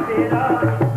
तेरा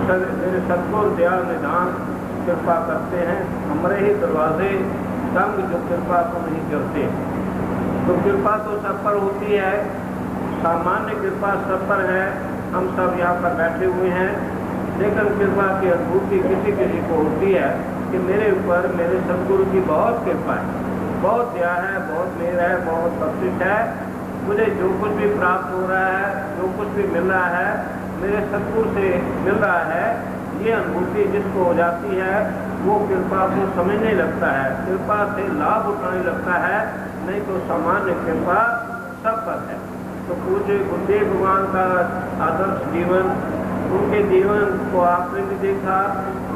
मेरे सद्गुरु दया निधान कृपा करते हैं। हमारे ही दरवाजे संग जो कृपा को नहीं करते। तो कृपा तो सब पर होती है, सामान्य कृपा सब पर है। हम सब यहाँ पर बैठे हुए हैं, लेकिन कृपा की अनुभूति किसी किसी को होती है कि मेरे ऊपर मेरे सद्गुरु की बहुत कृपा है, बहुत दया है, बहुत मेहर है, बहुत बख्शिश है। मुझे जो कुछ भी प्राप्त हो रहा है, जो कुछ भी मिल रहा है, मेरे सद्गुरु से मिल रहा है। ये अनुभूति जिसको हो जाती है वो कृपा को समझने लगता है, कृपा से लाभ उठाने लगता है, नहीं तो सामान्य कृपा सब पर है। तो पूज्य गुरुदेव भगवान का आदर्श जीवन, उनके जीवन को आपने भी देखा।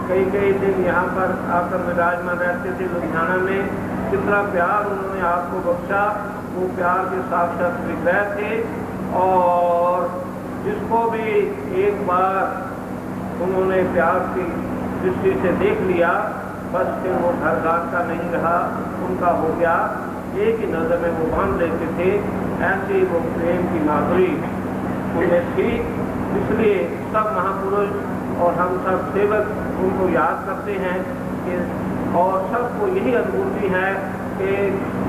कई कई दिन यहाँ पर आकर विराजमान रहते थे लुधियाना में। कितना प्यार उन्होंने आपको बख्शा, वो प्यार के साक्षात विग्रह थे। और जिसको भी एक बार उन्होंने प्यार की दृष्टि से देख लिया, बस फिर वो घर घाट का नहीं रहा, उनका हो गया। एक ही नज़र में वो बांध लेते थे। ऐसी वो प्रेम की माधुरी उनमें थी। इसलिए सब महापुरुष और हम सब सेवक उनको याद करते हैं कि, और सबको यही अनुभूति है कि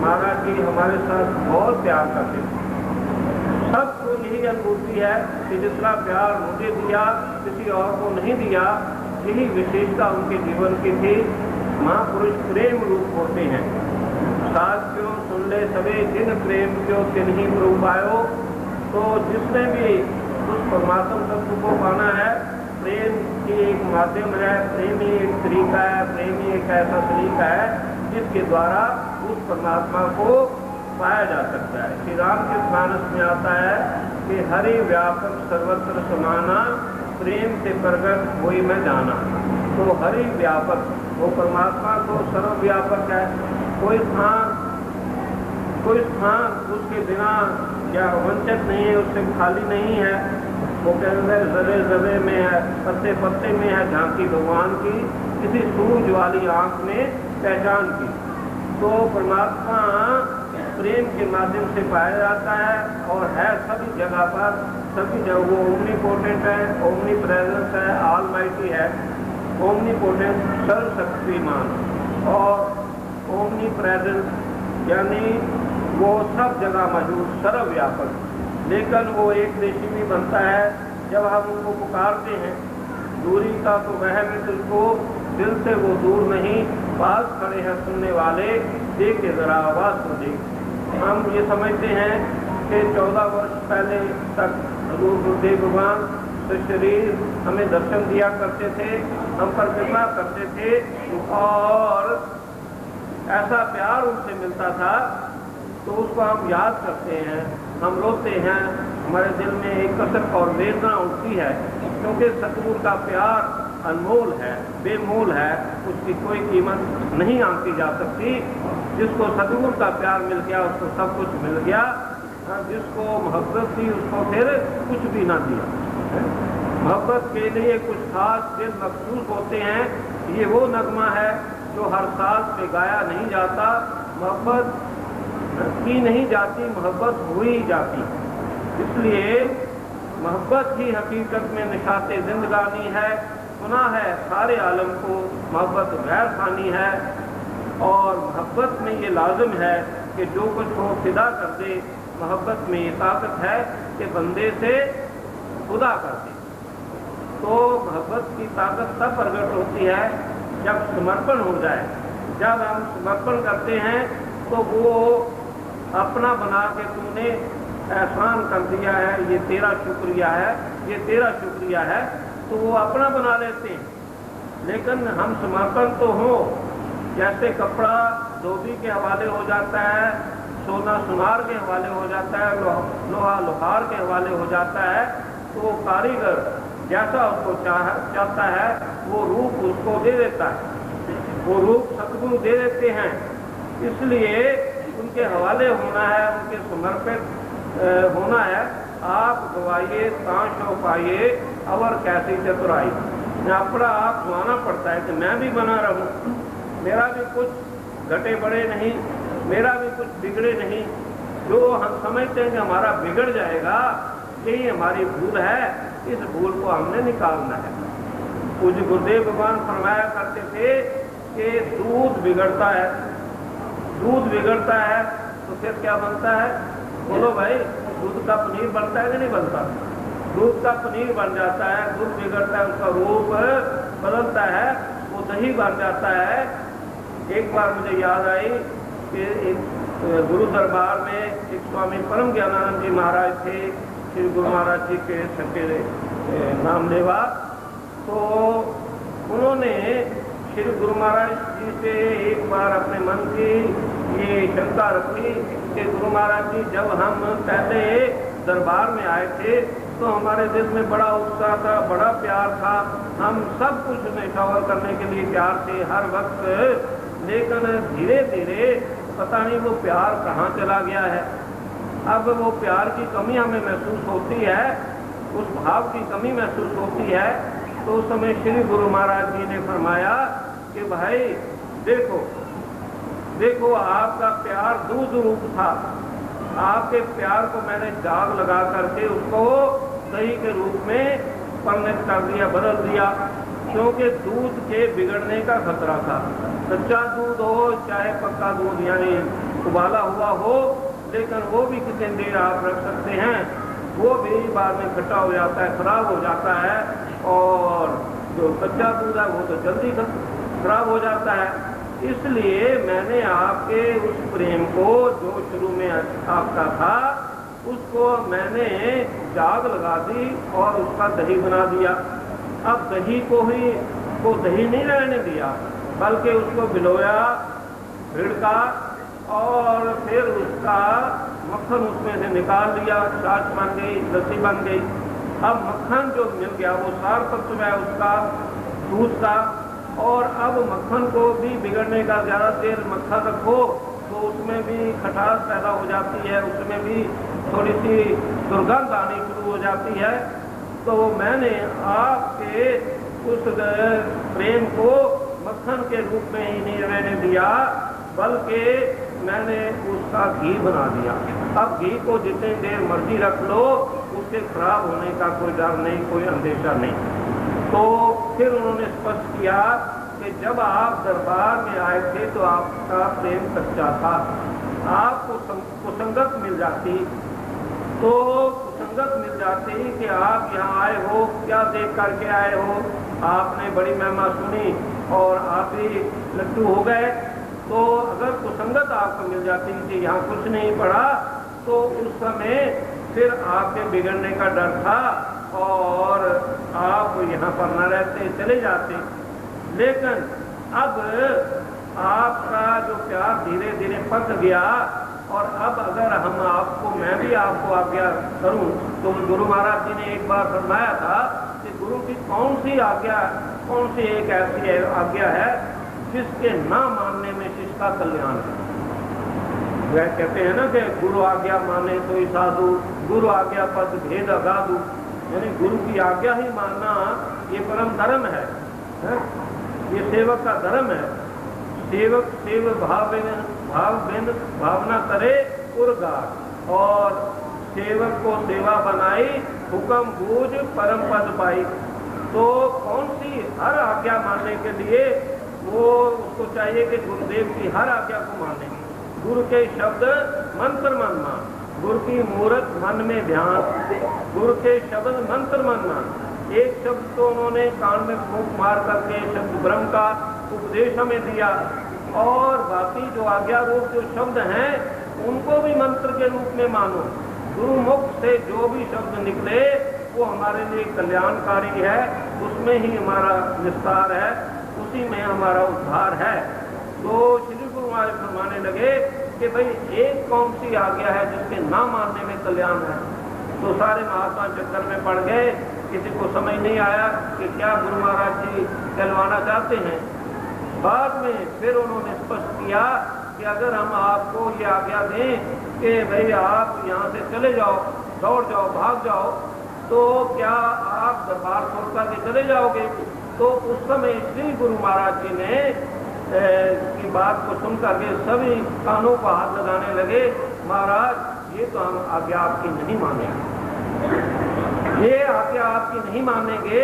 महाराज जी हमारे साथ बहुत प्यार करते थे। सबको यही अनुभूति है कि जितना प्यार मुझे दिया किसी और को नहीं दिया। यही विशेषता उनके जीवन की थी। महापुरुष प्रेम रूप होते हैं। साथ क्यों सुन ले सबे जिन प्रेम क्यों तिन्हीं रूप आयो। तो जिसने भी उस परमात्मा तत्व को पाना है, प्रेम की एक माध्यम है, प्रेम ही एक तरीका है, प्रेम ही एक ऐसा तरीका है जिसके द्वारा उस परमात्मा को पाया जा सकता है। श्री राम के मानस में आता है कि हरि व्यापक सर्वत्र समाना, प्रेम से प्रगट वही मैं जाना। तो हरि व्यापक, वो परमात्मा तो सर्वव्यापक है। कोई स्थान उसके बिना या वंचित नहीं है, उससे खाली नहीं है। वो कहते हैं जरे जरे में है, पत्ते पत्ते में है झांकी भगवान की, किसी सूझ वाली आंख में पहचान की। तो परमात्मा प्रेम के माध्यम से पाया जाता है और है सभी जगह पर, सभी जगह। वो ओमनीपोटेंट है, ओमनी प्रेजेंस है, ऑलमाइटी है, ओमनीपोटेंट सर्वशक्तिमान, और ओमनी प्रेजेंस यानी वो सब जगह मौजूद, सर्वव्यापक। लेकिन वो एक देशी भी बनता है जब हम उनको पुकारते हैं। दूरी का तो वह मित्र को दिल से वो दूर नहीं, पास खड़े हैं सुनने वाले, देखे जरा आवाज तो देख। हम ये समझते हैं कि 14 वर्ष पहले तक गुरुदेव भगवान तो शरीर हमें दर्शन दिया करते थे, हम पर कृपा करते थे और ऐसा प्यार उनसे मिलता था। तो उसको हम याद करते हैं, हम रोते हैं, हमारे दिल में एक कसक और वेदना उठती है, क्योंकि सतगुरु का प्यार अनमोल है, बेमोल है, उसकी कोई कीमत नहीं आंकी जा सकती। जिसको सतगुरु का प्यार मिल गया उसको सब कुछ मिल गया। जिसको मोहब्बत थी उसको फिर कुछ भी ना दिया। मोहब्बत के लिए कुछ खास दिन मखसूस होते हैं। ये वो नगमा है जो हर साल पे गाया नहीं जाता। मोहब्बत की नहीं जाती, मोहब्बत हो ही जाती। इसलिए मोहब्बत ही हकीकत में निशाते जिंदगानी है। सुना है सारे आलम को मोहब्बत गैर खानी है, और मोहब्बत में ये लाजिम है कि जो कुछ हो फिदा कर दे। मोहब्बत में ये ताकत है कि बंदे से खुदा कर दे। तो मोहब्बत की ताकत तब प्रकट होती है जब समर्पण हो जाए। जब हम समर्पण करते हैं तो वो अपना बना के तुमने एहसान कर दिया है, ये तेरा शुक्रिया है, ये तेरा शुक्रिया है, तो वो अपना बना लेते हैं। लेकिन हम समर्पण तो हो, जैसे कपड़ा धोबी के हवाले हो जाता है, सोना सुनार के हवाले हो जाता है, लोहा लोहार के हवाले हो जाता है, तो वो कारीगर जैसा उसको चाहता है वो रूप उसको दे देता है, वो रूप सतगुरु दे देते हैं। इसलिए उनके हवाले होना है, उनके समर्पित होना है। आप गवाइए ताश हो पाइए और कैसी चतुराई। अपना आप सुनाना पड़ता है कि मैं भी बना रहूं, मेरा भी कुछ घटे बड़े नहीं, मेरा भी कुछ बिगड़े नहीं। जो हम समझते हैं कि हमारा बिगड़ जाएगा, यही हमारी भूल है। इस भूल को हमने निकालना है। पूज्य गुरुदेव भगवान फरमाया करते थे कि दूध बिगड़ता है, दूध बिगड़ता है तो फिर क्या बनता है? बोलो भाई, दूध का पनीर बनता है कि नहीं बनता? दूध का पनीर बन जाता है, दूध बिगड़ता है, उसका रूप बदलता है, वो दही बन जाता है। एक बार मुझे याद आई कि एक गुरु दरबार में एक स्वामी परम ज्ञानानंद जी महाराज थे, श्री गुरु महाराज जी के सके नामदेवा। तो उन्होंने श्री गुरु महाराज जी से एक बार अपने मन की ये शंका रखी कि गुरु महाराज जी, जब हम पहले दरबार में आए थे तो हमारे दिल में बड़ा उत्साह था, बड़ा प्यार था, हम सब कुछ निछावर करने के लिए तैयार थे हर वक्त, लेकिन धीरे धीरे पता नहीं वो प्यार कहाँ चला गया है। अब वो प्यार की कमी हमें महसूस होती है, उस भाव की कमी महसूस होती है। तो उस समय श्री गुरु महाराज जी ने फरमाया कि भाई देखो देखो, आपका प्यार दूध रूप था, आपके प्यार को मैंने जाग लगा करके उसको दही के रूप में परिणत कर दिया, बदल दिया, क्योंकि दूध के बिगड़ने का खतरा था। कच्चा दूध हो चाहे पक्का दूध यानी उबाला हुआ हो, लेकिन वो भी कितनी देर आप रख सकते हैं, वो भी बाद में खट्टा हो जाता है, खराब हो जाता है। और जो कच्चा दूध है वो तो जल्दी खराब हो जाता है। इसलिए मैंने आपके उस प्रेम को जो शुरू में आपका था उसको मैंने जाग लगा दी और उसका दही बना दिया। अब दही को दही नहीं रहने दिया, बल्कि उसको भिगोया, भिड़का और फिर उसका मक्खन उसमें से निकाल लिया, छाछ बन गई, लस्सी बन गई। अब मक्खन जो मिल गया वो सार तत्व है उसका, दूध का। और अब मक्खन को भी बिगड़ने का, ज़्यादा देर मक्खन रखो तो उसमें भी खटास पैदा हो जाती है, उसमें भी थोड़ी सी दुर्गंध आनी शुरू हो जाती है। तो मैंने आपके उस प्रेम को मक्खन के रूप में ही नहीं रहने दिया, बल्कि मैंने उसका घी बना दिया। अब घी को जितनी देर मर्जी रख लो, उसके खराब होने का कोई डर नहीं, कोई अंदेशा नहीं। तो फिर उन्होंने स्पष्ट किया कि जब आप दरबार में आए थे तो आपका प्रेम सच्चा था, आपको कुसंगत मिल जाती, तो कुसंगत मिल जाती कि आप यहाँ आए हो, क्या देख करके आए हो, आपने बड़ी महिमा सुनी और आप भी लट्टू हो गए। तो अगर कुसंगत आपको मिल जाती कि यहाँ कुछ नहीं पड़ा, तो उस समय फिर आपके बिगड़ने का डर था और आप यहाँ पर न रहते, चले जाते। लेकिन अब आपका जो प्यार धीरे धीरे पक गया, और अब अगर हम आपको, मैं भी आपको आज्ञा करूं, तो गुरु महाराज जी ने एक बार फरमाया था कि गुरु की कौन सी आज्ञा, कौन सी एक ऐसी आज्ञा है जिसके ना मानने में शिष्य का कल्याण है। वह कहते हैं ना कि गुरु आज्ञा माने तो ही साधु, गुरु आज्ञा पद भेद अगाधु, यानी गुरु की आज्ञा ही मानना ये परम धर्म है, ये सेवक का धर्म है। सेवक सेव भावना करे उर्गार, और सेवक को सेवा बनाई, हुक्म बूझ परम पद पाई। तो कौन सी हर आज्ञा मानने के लिए वो उसको चाहिए कि गुरुदेव की हर आज्ञा को माने। गुरु के शब्द मंत्र मन मान, गुरु की मूर्त मन में ध्यान, गुरु के शब्द मंत्र मन मान। एक शब्द तो उन्होंने कान में फूंक मार करके शब्द ब्रह्म का उपदेश हमें दिया, और बाकी जो आज्ञा रूप जो शब्द हैं उनको भी मंत्र के रूप में मानो। गुरु मुख से जो भी शब्द निकले वो हमारे लिए कल्याणकारी है, उसमें ही हमारा विस्तार है, उसी में हमारा उद्धार है। तो श्री गुरु महाराज फरमाने लगे कि भाई एक कौन सी आज्ञा है जिसके ना मानने में कल्याण है। तो सारे महात्मा चक्कर में पड़ गए, किसी को समझ नहीं आया कि क्या गुरु महाराज जी कहलवाना चाहते हैं। बाद में फिर उन्होंने स्पष्ट किया कि अगर हम आपको ये आज्ञा दें कि भाई आप यहाँ से चले जाओ, दौड़ जाओ, भाग जाओ, तो क्या आप दरबार छोड़ करके चले जाओगे? तो उस समय श्री गुरु महाराज जी ने की बात को सुन करके सभी कानों को हाथ लगाने लगे, महाराज ये तो हम आज्ञा आपकी नहीं मानेंगे, ये आज्ञा आपकी नहीं मानेंगे।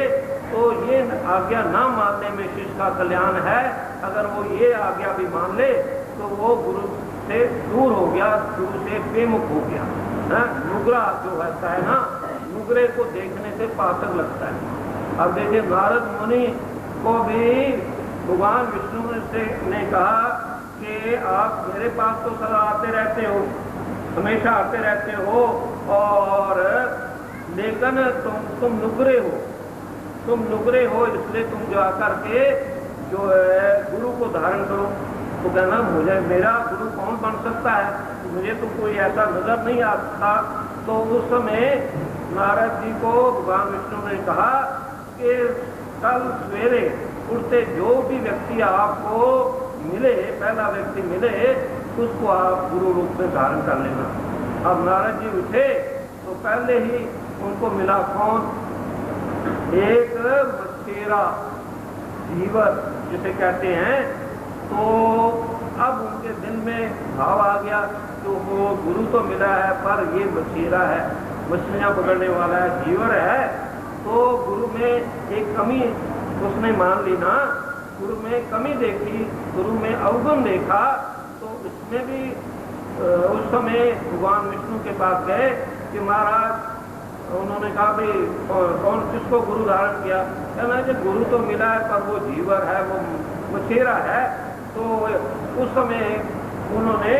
तो ये आज्ञा ना मानने में शिष्य का कल्याण है। अगर वो ये आज्ञा भी मान ले तो वो गुरु से दूर हो गया, गुरु से बेमुख हो गया। नुगरा जो होता है ना, नुगरे को देखने से पातक लगता है। अब देखिए नारद मुनि को भी भगवान विष्णु ने कहा कि आप मेरे पास तो सदा आते रहते हो, हमेशा आते रहते हो, और लेकिन तुम नुगरे हो, इसलिए तुम जा करके जो है गुरु को धारण करो। तो कहना मुझे मेरा गुरु कौन बन सकता है, मुझे तो कोई ऐसा नजर नहीं आता। तो उस समय नारद जी को भगवान विष्णु ने कहा कि कल सवेरे उठते जो भी व्यक्ति आपको मिले, पहला व्यक्ति मिले, उसको आप गुरु रूप में धारण कर लेना। अब नारद जी उठे तो पहले ही उनको मिला कौन, एक मछेरा जीवर जिसे कहते हैं। तो अब उनके दिल में भाव आ गया तो वो गुरु तो मिला है पर ये मछेरा है, मछलियां पकड़ने वाला है, जीवर है। तो गुरु में एक कमी उसने मान ली ना, गुरु में कमी देखी, गुरु में अवगुण देखा। तो इसमें भी उस समय भगवान विष्णु के पास गए कि महाराज, उन्होंने कहा भाई कौन किसको गुरु धारण किया। कहना कि गुरु तो मिला है पर वो जीवर है, वो मछेरा है। तो उस समय उन्होंने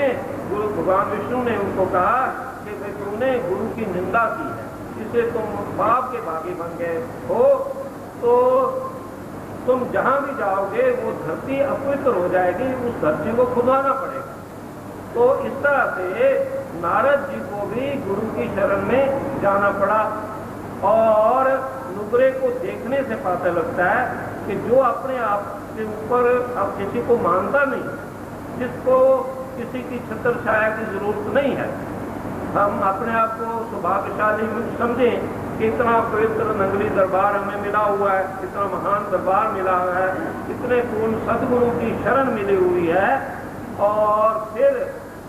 गुरु भगवान विष्णु ने उनको कहा कि भाई तुमने गुरु की निंदा की है, इससे तुम पाप के भागी बन गए हो, तो तुम जहां भी जाओगे वो धरती अपवित्र हो जाएगी, उस धरती को खुदवाना पड़ेगा। तो इस तरह से नारद जी को भी गुरु की शरण में जाना पड़ा। और नुगरे को देखने से पता लगता है कि जो अपने आप के ऊपर अब किसी को मानता नहीं, जिसको किसी की छत्र छाया की जरूरत नहीं है, हम अपने आप को सौभाग्यशाली समझें कि इतना पवित्र नगरी दरबार हमें मिला हुआ है, इतना महान दरबार मिला हुआ है, इतने पूर्ण सदगुरु की शरण मिली हुई है, और फिर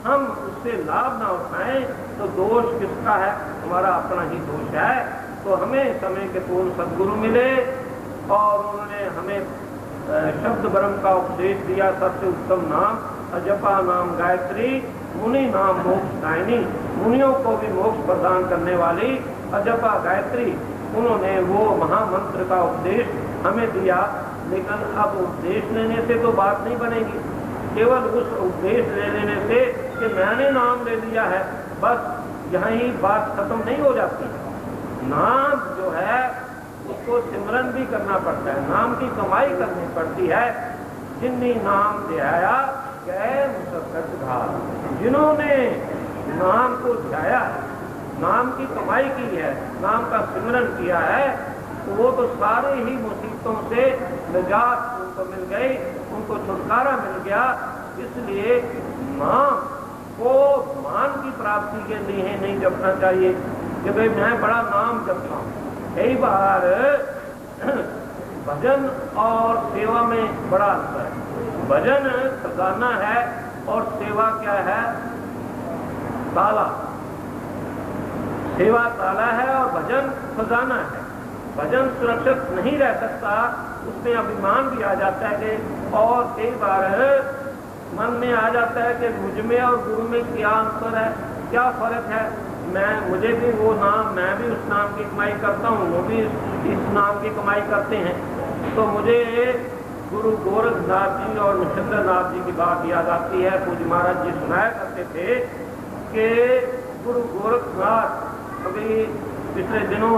हम उससे लाभ ना उठाएं तो दोष किसका है, हमारा अपना ही दोष है। तो हमें समय के पूर्ण सदगुरु मिले और उन्होंने हमें शब्द ब्रह्म का उपदेश दिया, सबसे उत्तम नाम अजपा नाम गायत्री, मुनि नाम मोक्ष दायिनी, मुनियों को भी मोक्ष प्रदान करने वाली अजपा गायत्री, उन्होंने वो महामंत्र का उपदेश हमें दिया। लेकिन अब उपदेश लेने से तो बात नहीं बनेगी, केवल उस उपदेश ले लेने से कि मैंने नाम ले लिया है बस यहीं बात खत्म नहीं हो जाती। नाम जो है उसको सिमरन भी करना पड़ता है, नाम की कमाई करनी पड़ती है। जिन्नी नाम ध्याया गए मुसक्कत घाल, जिन्होंने नाम को ध्याया, नाम की कमाई की है, नाम का सिमरन किया है, तो वो तो सारे ही मुसीबतों से निजात उनको मिल गई, उनको छुटकारा मिल गया। इसलिए नाम को मान की प्राप्ति के लिए नहीं जपना चाहिए कि भाई मैं बड़ा नाम जपता हूँ। कई बार भजन और सेवा में बड़ा अंतर है। भजन खजाना है और सेवा क्या है, ताला। सेवा ताला है और भजन खजाना है। भजन सुरक्षित नहीं रह सकता, उसमें अभिमान भी आ जाता है कि, और कई बार मन में आ जाता है कि मुझ में और गुरु में क्या अंतर है, क्या फर्क है, मुझे भी वो नाम, मैं भी उस नाम की कमाई करता हूँ, वो भी इस नाम की कमाई करते हैं। तो मुझे गुरु गोरखनाथ जी और महेंद्रनाथ जी की बात याद आती है। पूज्य महाराज जी सुनाया करते थे कि गुरु गोरखनाथ अभी पिछले दिनों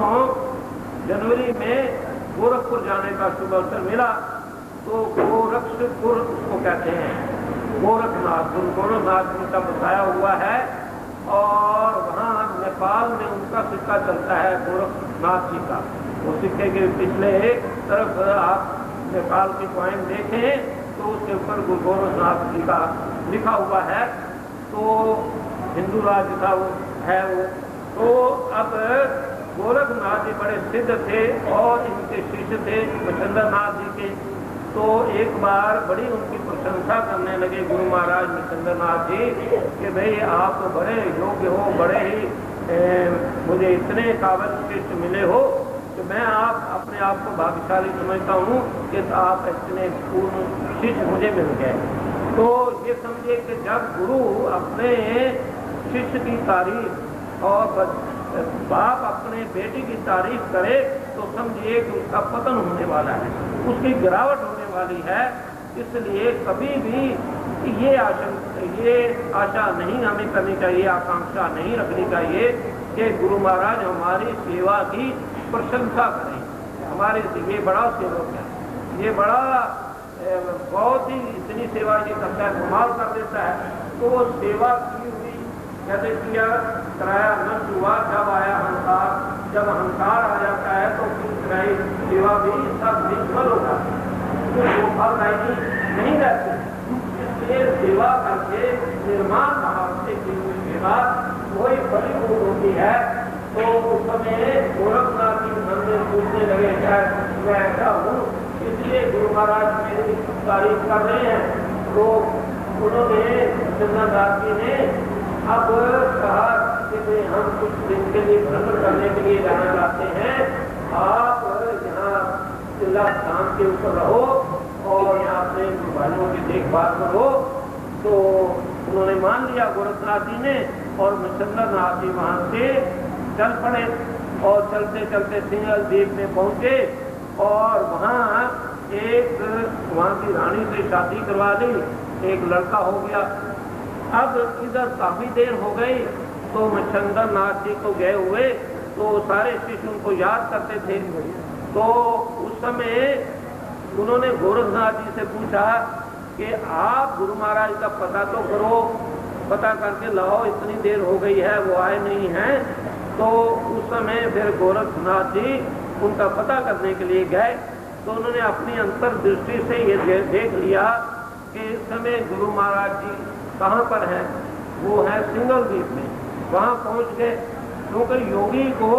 जनवरी में गोरखपुर जाने का शुभ अवसर मिला। तो गोरखपुर उसको कहते हैं, गोरखनाथ, गुरु गोरखनाथ उनका बताया हुआ है, और वहाँ नेपाल में उनका सिक्का चलता है गोरखनाथ जी का। वो सिक्के के पिछले तरफ आप नेपाल की कॉइन देखें तो उसके ऊपर गुरु गोरखनाथ जी का लिखा हुआ है। तो हिंदू राज्य का वो है वो। तो अब गोरखनाथ जी बड़े सिद्ध थे और इनके शिष्य थे महेंद्रनाथ जी के। तो एक बार बड़ी उनकी प्रशंसा करने लगे गुरु महाराज महेंद्रनाथ जी कि भाई आप तो बड़े योग्य हो, बड़े ही मुझे इतने काबिल शिष्य मिले हो कि मैं अपने आप को भाग्यशाली समझता हूँ कि आप इतने पूर्ण शिष्य मुझे मिल गए। तो ये समझे कि जब गुरु अपने शिष्य की तारीफ और बाप अपने बेटी की तारीफ करे तो समझिए कि उसका पतन होने वाला है, उसकी गिरावट होने वाली है। इसलिए कभी भी ये आशा नहीं हमें करनी चाहिए, आकांक्षा नहीं रखनी चाहिए कि गुरु महाराज हमारी सेवा की प्रशंसा करें। हमारे ये बड़ा सेवक है, ये बड़ा बहुत ही इतनी सेवा ये करता है, कमाल कर देता है। तो वो सेवा की हुई कहते किया कराया नष्ट हुआ, जब आया अहंकार, जब अहंकार आ जाता है तो फिर सेवा भी सब विफल होगा, तो वो फल नहीं रहते। इसलिए सेवा करके निर्माण भाव से की हुई सेवा वही परिपूर्ण होती है। तो उस समय गोरखनाथ जी मन में पूछने लगे शायद मैं ऐसा हूँ, इसलिए गुरु महाराज मेरी तारीफ कर रहे हैं। तो उन्होंने चंद्रनाथ जी ने अब कहा कि हम कुछ दिन के लिए भ्रमण करने के लिए जाना चाहते हैं, आप यहाँ जिला स्थान के ऊपर रहो और यहाँ अपने भाइयों की देखभाल करो। तो उन्होंने मान लिया गोरखनाथ जी ने, और चंद्रनाथ जी वहाँ से चल पड़े और चलते चलते सिंगल द्वीप में पहुंचे और वहाँ की रानी से शादी करवा ली, एक लड़का हो गया। अब इधर काफी देर हो गई तो चंद्रनाथ जी को गए हुए, तो सारे शिष्य उनको याद करते थे। तो उस समय उन्होंने गोरखनाथ जी से पूछा कि आप गुरु महाराज का पता तो करो, पता करके लाओ, इतनी देर हो गई है वो आए नहीं हैं। तो उस समय फिर गोरखनाथ जी उनका पता करने के लिए गए। तो उन्होंने अपनी अंतर्दृष्टि से ये देख लिया कि इस समय गुरु महाराज जी कहाँ पर है, वो है सिंगल द्वीप में। वहाँ पहुँच गए, क्योंकि योगी को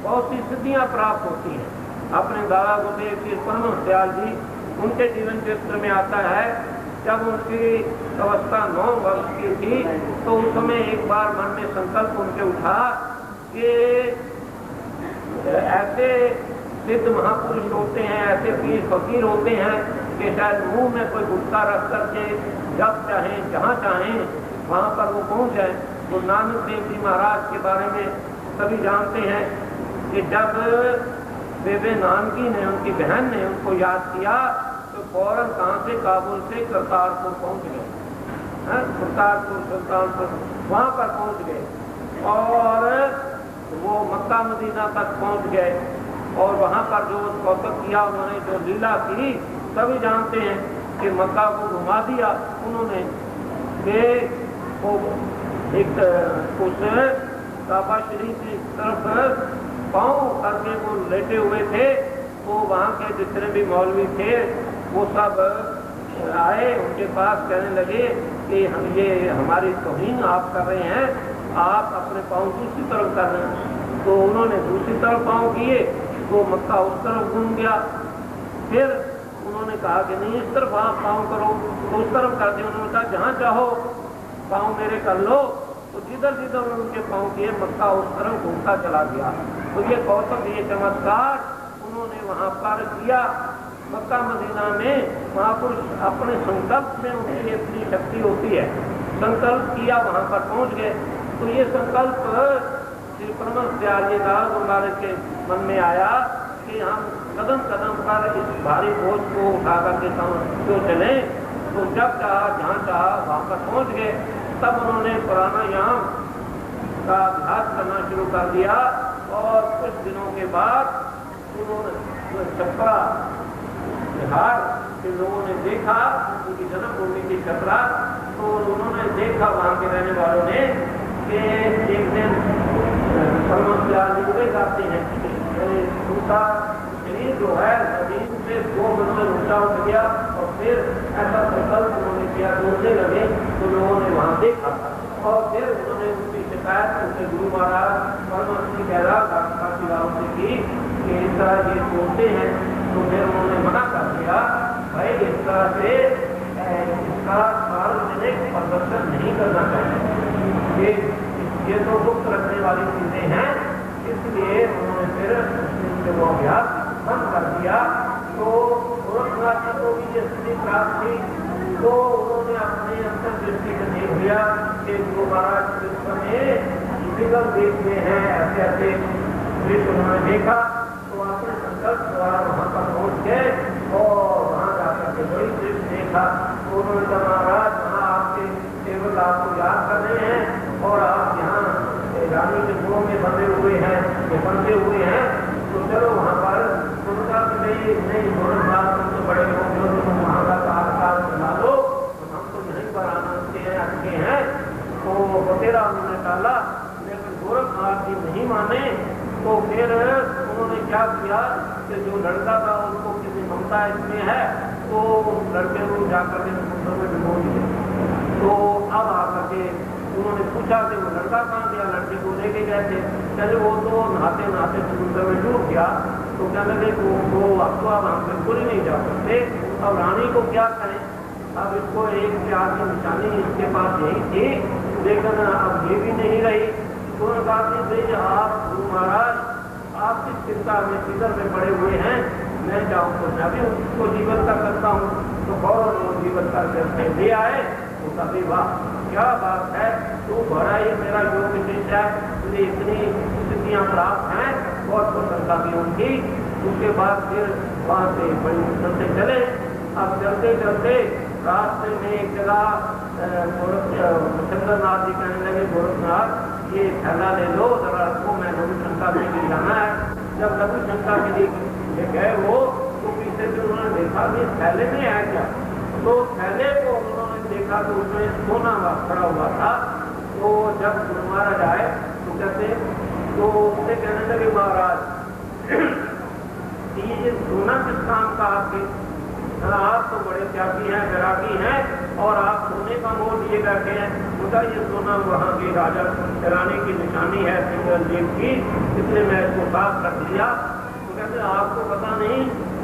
बहुत सी सिद्धियाँ प्राप्त होती हैं। अपने दादा गुरुदेव श्री परमहंस दयाल जी, उनके जीवन चरित्र में आता है, जब उनकी अवस्था 9 वर्ष की थी तो उस समय एक बार मन में संकल्प उनके उठा कि ऐसे सिद्ध महापुरुष होते हैं, ऐसे पीर फकीर होते हैं कि शायद मुंह में कोई गुटखा रख करके जब चाहें जहाँ चाहें वहाँ पर वो पहुँच जाए। तो नानक देव जी महाराज के बारे में सभी जानते हैं कि जब बेबे नानकी ने, उनकी बहन ने उनको याद किया तो फौरन कहाँ से, काबुल से करतारपुर पहुँच गए। करतारपुर सुल्तानपुर वहाँ पर पहुँच गए और वो मक्का मदीना तक पहुँच गए। और वहाँ पर जो स्वागत किया उन्होंने, जो लीला की सभी जानते हैं कि मक्का को घुमा दिया उन्होंने। एक उस काबा शरीफ की तरफ पाँव करके वो लेटे हुए थे, तो वहाँ के जितने भी मौलवी थे वो सब आए उनके पास, कहने लगे कि हम ये हमारी तौहीन आप कर रहे हैं, आप अपने पाँव दूसरी तरफ कर रहे हैं। तो उन्होंने दूसरी तरफ पाँव किए तो मक्का उस तरफ घूम गया। फिर उन्होंने कहा कि नहीं, इस तरफ आप पाँव करो, तो उस तरफ कर दिया। उन्होंने कहा जहाँ चाहो पाँव मेरे कर लो। तो जिधर जिधर उनके पाँव किए मक्का उस तरफ घूमता चला गया। तो ये कौतुक, ये चमत्कार उन्होंने वहाँ पर किया। मक्का मदीना में महापुरुष अपने संकल्प में उनकी इतनी शक्ति होती है, संकल्प किया वहाँ पर पहुँच गए। तो ये संकल्प श्री परमहंस दयाल जी महाराज के मन में आया कि हम कदम कदम पर इस भारी बोझ को उठा करके जो चले। तो जब चाहा जहाँ चाहा वहाँ पर पहुँच गए। तब उन्होंने प्राणायाम का अभ्यास करना शुरू कर दिया और कुछ दिनों के बाद उन्होंने छपरा बिहार के लोगों ने देखा, उनकी जन्मभूमि की छपरा, तो उन्होंने देखा वहाँ के रहने वालों ने कि एक दिन उड़े जाते हैं, उनका शरीर जो है जमीन से 2 मीटर ऊंचा उठ गया और फिर ऐसा संकल्प उन्होंने किया, डूबने लगे। तो लोगों ने वहाँ देखा और फिर उन्होंने उनकी शिकायत उनके गुरु महाराज परमहंस जी काशीराम से की कि इस तरह ये सोचते हैं। तो फिर उन्होंने मना कर दिया, भाई इस तरह से इसका सार्वजनिक प्रदर्शन नहीं करना चाहिए, ये तो गुप्त रखने वाली चीजें हैं। इसलिए उन्होंने फिर से वो अभ्यास बंद कर दिया। तो गोरखनाथ जी को भी ये स्थिति प्राप्त थी। तो उन्होंने अपने अंतर दृष्टि से देख लिया कि गुरु महाराज विश्व में विगल देश में है, ऐसे ऐसे दृश्य उन्होंने देखा। तो अपने संकल्प द्वारा वहाँ पर पहुँच गए और वहाँ जाकर के बड़ी दृश्य देखा। तो उन्होंने कहा महाराज वहाँ आपके सेवक आपको याद कर रहे हैं और आप यहाँ रानी के गुणों में बंधे हुए हैं, बंधे हुए हैं, तो चलो वहाँ पर उनका नहीं गोरखनाथ तुम तो बड़े लोग जो तुम वहाँ का काल चला लो, हम तो यहीं पर आनंद के हैं, अच्छे हैं। तो बतेरा उन्होंने डाला, लेकिन गोरखनाथ जी नहीं माने। तो फिर उन्होंने क्या किया कि जो लड़का था उनको किसी ममता इसमें है, तो लड़के को जाकर के समुद्र में डुबो दिए। तो अब आकर के उन्होंने पूछा कि वो लड़का कहाँ गया, लड़के को लेके गए थे, चले वो तो नहाते नहाते समुद्र में डूब गया। तो क्या लगे वो अब तो अब हम बिल्कुल ही नहीं जा सकते, अब रानी को क्या करें। अब इसको एक प्यार की निशानी इसके पास यही थी, लेकिन अब ये भी नहीं रही। तो उन्होंने कहा कि आप गुरु महाराज आप किस चिंता में फिक्र में पड़े हुए हैं, मैं जाऊँ तो मैं भी उसको जीवन का करता हूँ। तो गौरव वो जीवन करके ले आए। तो कभी वाह क्या बात है, तू बड़ा ही मेरा योग शिष्य है, तुझे इतनी स्थितियाँ प्राप्त हैं, बहुत प्रसन्नता भी उनकी। उसके बाद फिर वहाँ से बड़ी मुश्किल से चले। अब चलते चलते रास्ते में एक जगह चंद्रनाथ जी कहने लगे गोरखनाथ ये थैला ले लो जरा को, मैं लघु शंका के लिए जाना है। जब लघु शंका के लिए गए वो, तो पीछे से उन्होंने देखा कि थैले में है क्या। तो थैले को उन्होंने देखा तो उसमें सोना खड़ा हुआ था। तो जब गुरु महाराज आए तो कहते, तो उससे कहने लगे महाराज ये सोना किस काम का आपके, आप तो बड़े त्यागी हैं, वैरागी हैं और आप सोने का मोह लिए बैठे हैं। उनका ये सोना वहाँ की राजा रानी की निशानी है सिंगलदेव की, इसलिए मैं इसको साफ रख लिया। तो कहते आपको पता नहीं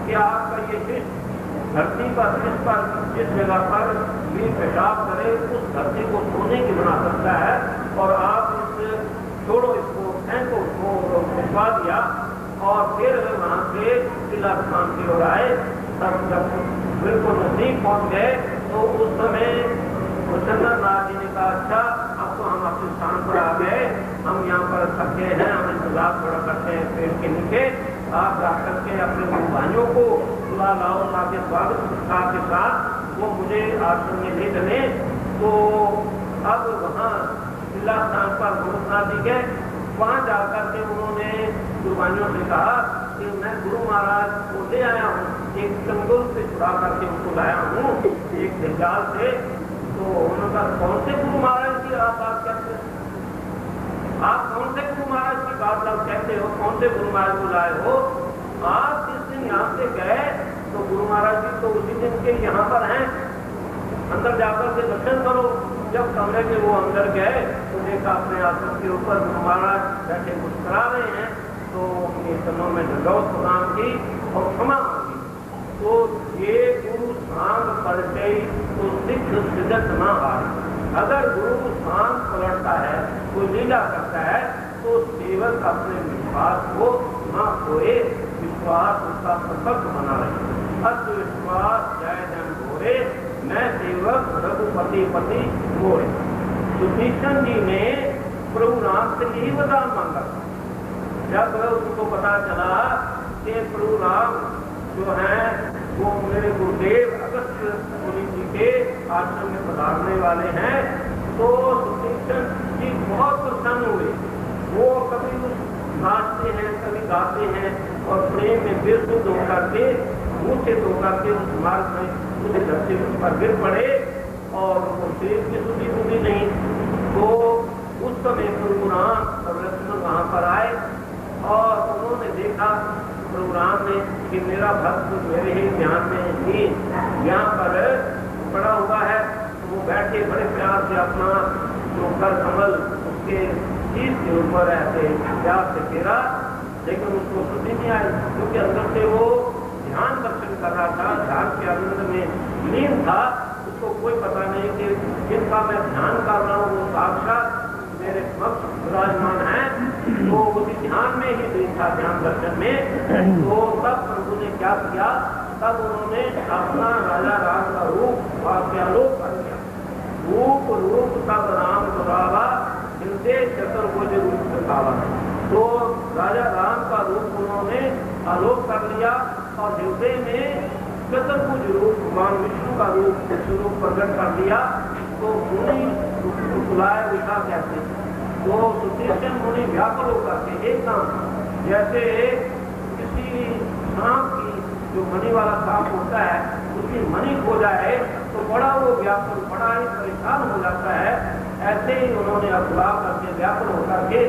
कि आपका ये शिष्य धरती पर जिस जगह पर भी पेशाब करे उस धरती को सोने की बना सकता है, और आप इस छोड़ो इसको फेंको उसको भिजवा दिया। और फिर वहाँ से किला स्थान की ओर आए। तब जब बिल्कुल नजदीक पहुँच गए तो उस समय चंद्रनाथ जी ने कहा अच्छा अब तो हम अपने स्थान पर आ गए, हम यहाँ पर थके हैं, हम इंतजार थोड़ा करते हैं पेड़ के नीचे, आप जाकर के अपने गुरु भाइयों को बुला लाओ, ताकि स्वागत के साथ वो मुझे आश्रम में ले चले। तो अब वहाँ किला स्थान पर गोरखनाथ जी गए, वहाँ जाकर के उन्होंने गुरुवानियों से कहा कि मैं गुरु महाराज को ले आया हूँ, एक चंगुल से छुड़ा करके उनको लाया हूँ, एक जंजाल से। तो उन्होंने कहा कौन से गुरु महाराज की आप बात करते हैं, आप कौन से गुरु महाराज की बात आप कहते हो, कौन से गुरु महाराज को लाए हो। आप जिस दिन यहाँ से गए तो गुरु महाराज जी तो उसी दिन के यहाँ पर हैं, अंदर जाकर के दर्शन करो। जब कमरे में वो अंदर गए तो देखा अपने आसन के ऊपर गुरु महाराज बैठे मुस्कुरा रहे हैं। तो उनके चरणों में दंडवत प्रदान की और क्षमा मांगी। तो ये गुरु सांग पलटे तो सिख सिद्धत न हारे। अगर गुरु सांग पलटता है, कोई लीला करता है, तो सेवक अपने विश्वास को न खोए, विश्वास उसका सशक्त बना रहे। अस्त विश्वास जय जन घोरे, मैं सेवक रघुपति पति मोरे। सुभीषण जी ने प्रभु राम से यही वरदान मांगा। जब उनको पता चला कि प्रभु राम जो है वो मेरे गुरुदेव अगस्त्य मुनि जी के आश्रम में पधारने वाले हैं, तो सुभीषण जी बहुत प्रसन्न हुए। वो कभी नाचते हैं, कभी गाते हैं और प्रेम में विरुद्ध होकर के मुझसे धोकर के उस मार्ग में मुझे धरती पर गिर पड़े और उनको शरीर की सुधी बुद्धि नहीं। तो उस समय प्रभु राम और लक्ष्मण वहाँ पर आए और उन्होंने देखा प्रभु राम ने कि मेरा भक्त मेरे ही ध्यान में ही यहाँ पर पड़ा हुआ है। तो वो बैठे बड़े प्यार से अपना जो कर कमल उसके शीश के ऊपर ऐसे प्यार से फेरा, लेकिन उसको सुधी नहीं आई, क्योंकि अंदर से वो ध्यान दर्शन कर रहा था, ध्यान के आनंद में लीन था। उसको कोई पता नहीं कि जिनका मैं ध्यान कर रहा हूँ वो साक्षात मेरे समक्ष विराजमान है। तो उसी ध्यान में ही लीन था, ध्यान दर्शन में। तो तब प्रभु ने क्या किया, तब उन्होंने अपना राजा राम का रूप वाक्यालोक कर दिया। रूप रूप तब राम सुरावा, हिंदे चतुर्भुज रूप दिखावा। तो राजा राम का रूप उन्होंने आलोक कर लिया और हृदय में चतुर्भुज रूप भगवान विष्णु का रूप स्वरूप प्रकट कर दिया। तो मुनि बुलाए उठा कहते, तो सुशीर्षण मुनि व्याकुल होकर के एकदम जैसे किसी सांप की, जो मणि वाला सांप होता है, उसकी मणि खो जाए तो बड़ा वो व्याकुल, बड़ा ही परेशान हो जाता है। ऐसे ही उन्होंने अफवाह करके व्याकुल होकर के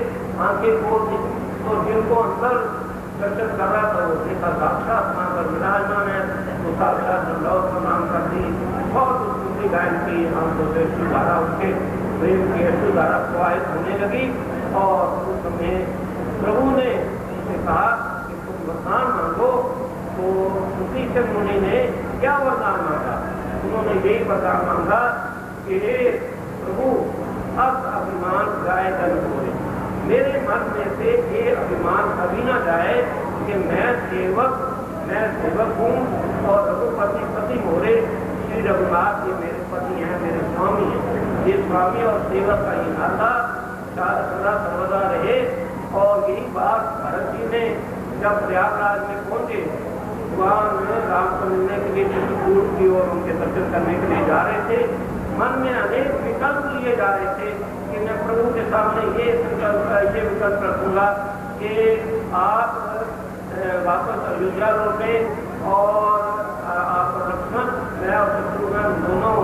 आंखें खोल दी। तो जिनको अंदर दर्शन कर रहा था वो देखा साक्षात वहां पर विराजमान है, तो साक्षात दंडौत प्रणाम कर दी, बहुत स्तुति गायन की, आंखों से अश्रुधारा उनके प्रेम की अश्रुधारा प्रवाहित होने लगी। और उस समय प्रभु ने उनसे कहा कि तुम वरदान मांगो। तो सुशीर्षण मुनि ने क्या वरदान मांगा, उन्होंने यही वरदान मांगा कि हे प्रभु, अब अभिमान जाए जल बोले, मेरे मन में से ये अभिमान कभी ना जाए कि मैं सेवक हूँ और रघुपति पति मोरे श्री रघुनाथ ये मेरे पति हैं, मेरे स्वामी हैं। ये स्वामी और सेवक का ही नाता सदा सर्वदा रहे। और यही बात भरत जी ने जब प्रयागराज में पहुंचे, भगवान राम को मिलने के लिए चित्रकूट की ओर उनके दर्शन करने के लिए जा रहे थे, मन में अनेक विकल्प लिए जा रहे थे कि मैं प्रभु के सामने ये विकल्प रखूंगा कि आप वापस अयोध्या लौटे और आप लक्ष्मण, मैं और शत्रुघ्न दोनों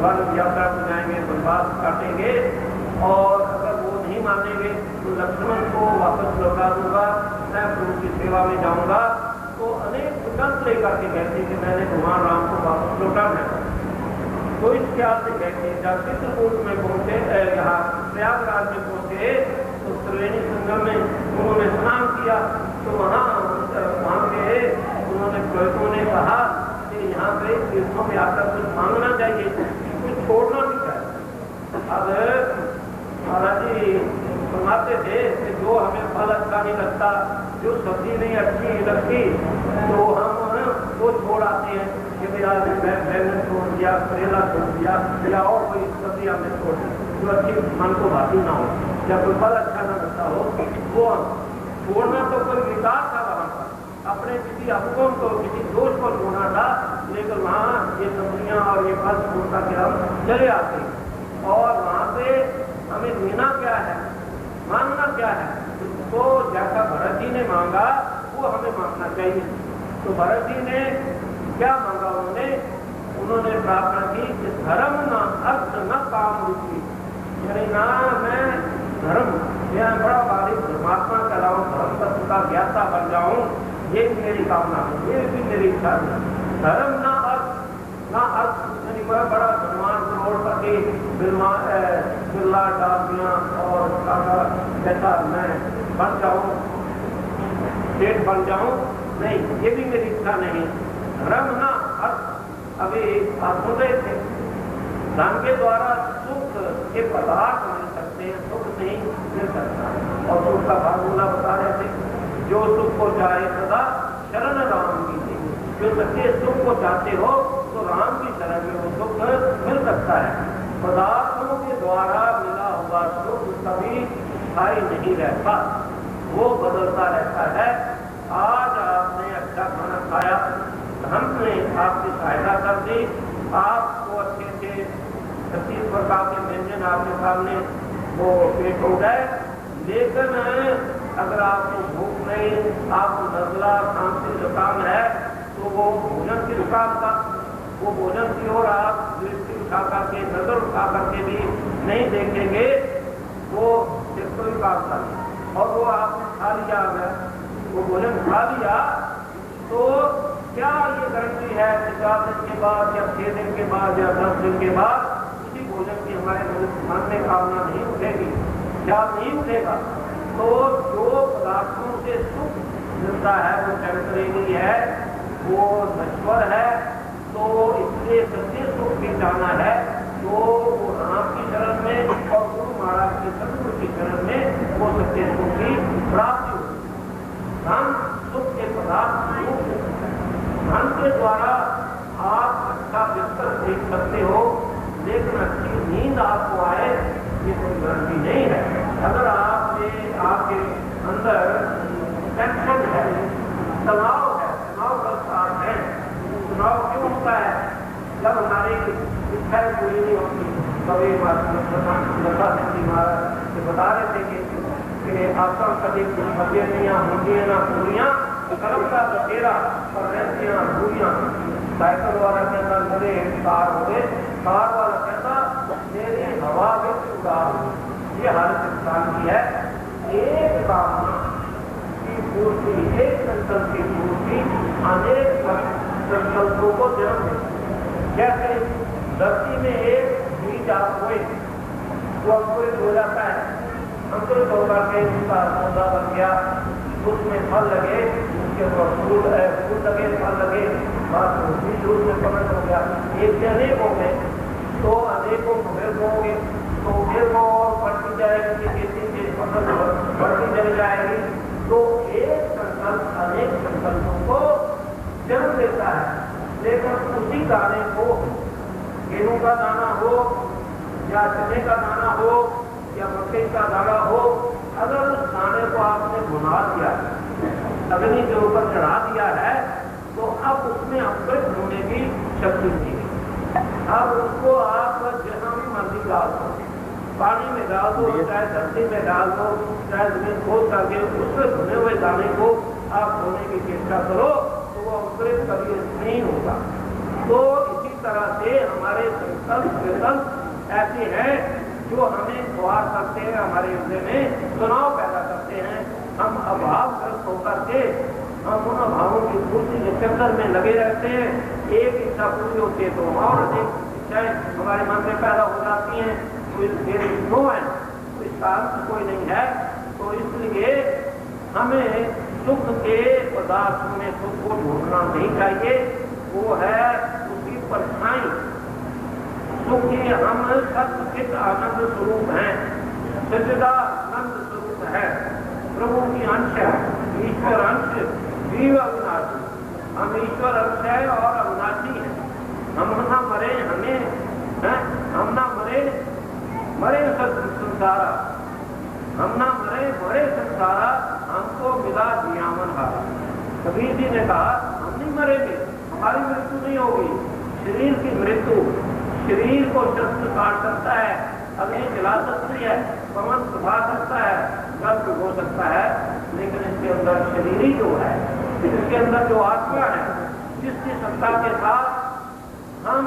वन यात्रा को जाएंगे, वनवास काटेंगे, और अगर वो नहीं मानेंगे तो लक्ष्मण को वापस लौटा दूंगा, मैं प्रभु की सेवा में जाऊंगा। तो अनेक विकल्प लेकर के कहते कि मैंने भगवान राम को वापस लौटाना है। तो इस ख्याल से कहते जब चित्रकूट में पहुंचे, यहाँ प्रयागराज में पहुंचे, तो त्रिवेणी संगम में उन्होंने स्नान किया। तो वहाँ के उन्होंने प्रभु ने कहा कि यहाँ पे तीर्थों में आकर कुछ मांगना चाहिए, कुछ छोड़ना भी चाहिए। अब महाराज जी फरमाते थे कि जो हमें फल अच्छा नहीं लगता, जो सब्जी नहीं अच्छी लगती, तो हम वो छोड़ आते हैं कि मेरा बैंगन छोड़ दिया, करेला छोड़ दिया, या और कोई सब्जी हमने छोड़ दी जो अच्छी मन को भाती ना हो, या कोई फल अच्छा ना लगता हो, वो छोड़ना तो कोई विकार था वहाँ पर, अपने किसी अवगुण को, किसी दोष को छोड़ना था। लेकिन वहाँ ये सब्जियाँ और ये फल छोड़ता के हम चले आते हैं। और वहाँ पे हमें लेना क्या है, मांगना क्या है, तो जैसा भरत जी ने मांगा वो हमें मांगना चाहिए। तो भरत जी ने क्या मांगा, उन्होंने प्रार्थना की कि धर्म न अर्थ न काम रुचि, यानी ना मैं धर्म, मैं बड़ा बारीक धर्मात्मा कहलाऊं, धर्म तत्व का ज्ञाता बन जाऊं, ये मेरी कामना है, ये भी मेरी इच्छा है। धर्म न अर्थ यानी मैं बड़ा धनवान करोड़पति बिरला डाकियां और जैसा मैं बन जाऊं, सेठ बन जाऊं, नहीं, ये भी मेरी इच्छा नहीं। धर्म न अर्थ, अभी आप सुन रहे थे, धन के द्वारा सुख के पदार्थ मिल सकते हैं, सुख नहीं मिल सकता। और सुख का फार्मूला बता रहे थे, जो सुख को चाहे सदा शरण राम की थी, जो सच्चे सुख को चाहते हो तो राम की शरण में वो सुख मिल सकता है। पदार्थों के द्वारा मिला हुआ सुख कभी स्थायी नहीं रहता, वो बदलता रहता है। आज आपने अच्छा खाना खाया, हमने आपकी सहायता कर दी, आपको अच्छे से 36 प्रकार के व्यंजन आपके सामने वो पेश हो गए, लेकिन अगर आपको भूख नहीं, आपको नजला खांसी जुकाम है, तो वो भोजन की दुकान का, वो भोजन की ओर आप दृष्टि उठा करके, नजर उठा करके भी नहीं देखेंगे, वो कोई काम था। और वो आपने खा लिया, अगर वो भोजन खा लिया तो क्या ये गारंटी है कि 4 दिन के बाद या 6 दिन के बाद या 10 दिन के बाद उसी भोजन की हमारे मन में कामना नहीं उठेगी, ख्याल नहीं उठेगा। तो जो पदार्थों से सुख मिलता है वो टेम्परेरी है, वो नश्वर है। तो इसलिए सच्चे सुख भी जाना है तो वो राम की शरण में और गुरु महाराज के सदगुरु की शरण में वो सच्चे सुख की प्राप्ति होती है। धन सुख के पदार्थ रूप है। धन के द्वारा आप अच्छा बिस्तर देख सकते हो, लेकिन अच्छी नींद आपको आए ये कोई गारंटी नहीं है। अगर आपके अंदर टेंशन है, तनाव है, तनावग्रस्त आप हैं, तनाव क्यों होता है? जब हमारी इच्छाएं पूरी नहीं होती। कभी लता सिंह महाराज से बता रहे थे कि आपका कभी मध्य नहीं होंगी ना पूरियां, कलम का बसेरा और रहती पूरियां। साइकिल वाला कहता मेरे कार हो गए, कार वाला कहता मेरी हवा में उड़ान। ये हालत इंसान की है। एक कामना की पूर्ति, एक संकल्प की पूर्ति अनेक संकल्पों को जन्म देती है। जैसे धरती में एक बीज आप बोए वो अंकुरित हो जाता है, अंकुरित होकर के उसका पौधा बन गया, उसमें फल लगे, उसके ऊपर फूल लगे, फल लगे, बात बीज रूप में प्रकट हो गया। एक से अनेक हो गए तो अनेकों फिर होंगे, तो फिर वो और बढ़ती जाएगी, खेती फसल बढ़ती चली जाएगी। तो एक संकल्प अनेक संकल्पों को जन्म देता है। लेकिन उसी दाने को, गेहूं का दाना हो या चने का दाना हो या मकई का दाना हो, अगर उस दाने को आपने भुना दिया, अग्नि के ऊपर चढ़ा दिया है, तो अब उसमें अंकुरित होने की शक्ति नहीं है। अब उसको आप जहां भी मर्जी डाल दो, पानी में डाल दो, चाहे धरती में डाल दो, चाहे जमीन खोद करके उसमें भुने हुए दाने को आप धोने की चेष्टा करो तो वो अंकुरित कभी नहीं होगा। तो इसी तरह से हमारे संकल्प ऐसे हैं जो हमें खुआर करते हैं, हमारे हृदय में तनाव पैदा करते हैं। हम अभावग्रस्त होकर के हम उन अभावों की पूर्ति के चक्कर में लगे रहते हैं। एक इच्छा पूरी होती है तो और अधिक इच्छाएं हमारे मन में पैदा हो जाती हैं। तो क्यों है? तो इसका अंत कोई नहीं है। तो इसलिए हमें सुख के पदार्थों में सुख को ढूंढना नहीं चाहिए, वो है उसकी परछाई। सुख के हम सत्चित आनंद स्वरूप हैं, सच्चिदानंद स्वरूप है, प्रभु की अंश है, ईश्वर अंश, जीव अविनाशी। हम ईश्वर अंश है और अविनाशी है। हम ना मरे, हम ना मरे संसारा, हम ना मरे संसारा, हमको मिला जियावन हारा। कबीर जी ने कहा हम नहीं मरेंगे, हमारी मृत्यु नहीं होगी। शरीर की मृत्यु, शरीर को शस्त्र काट सकता है, अग्नि जला सकती है, पवन सुखा सकता है, गर्भ हो सकता है, लेकिन इसके अंदर शरीर जो है, इसके अंदर जो आत्मा है, जिसकी सत्ता के साथ हम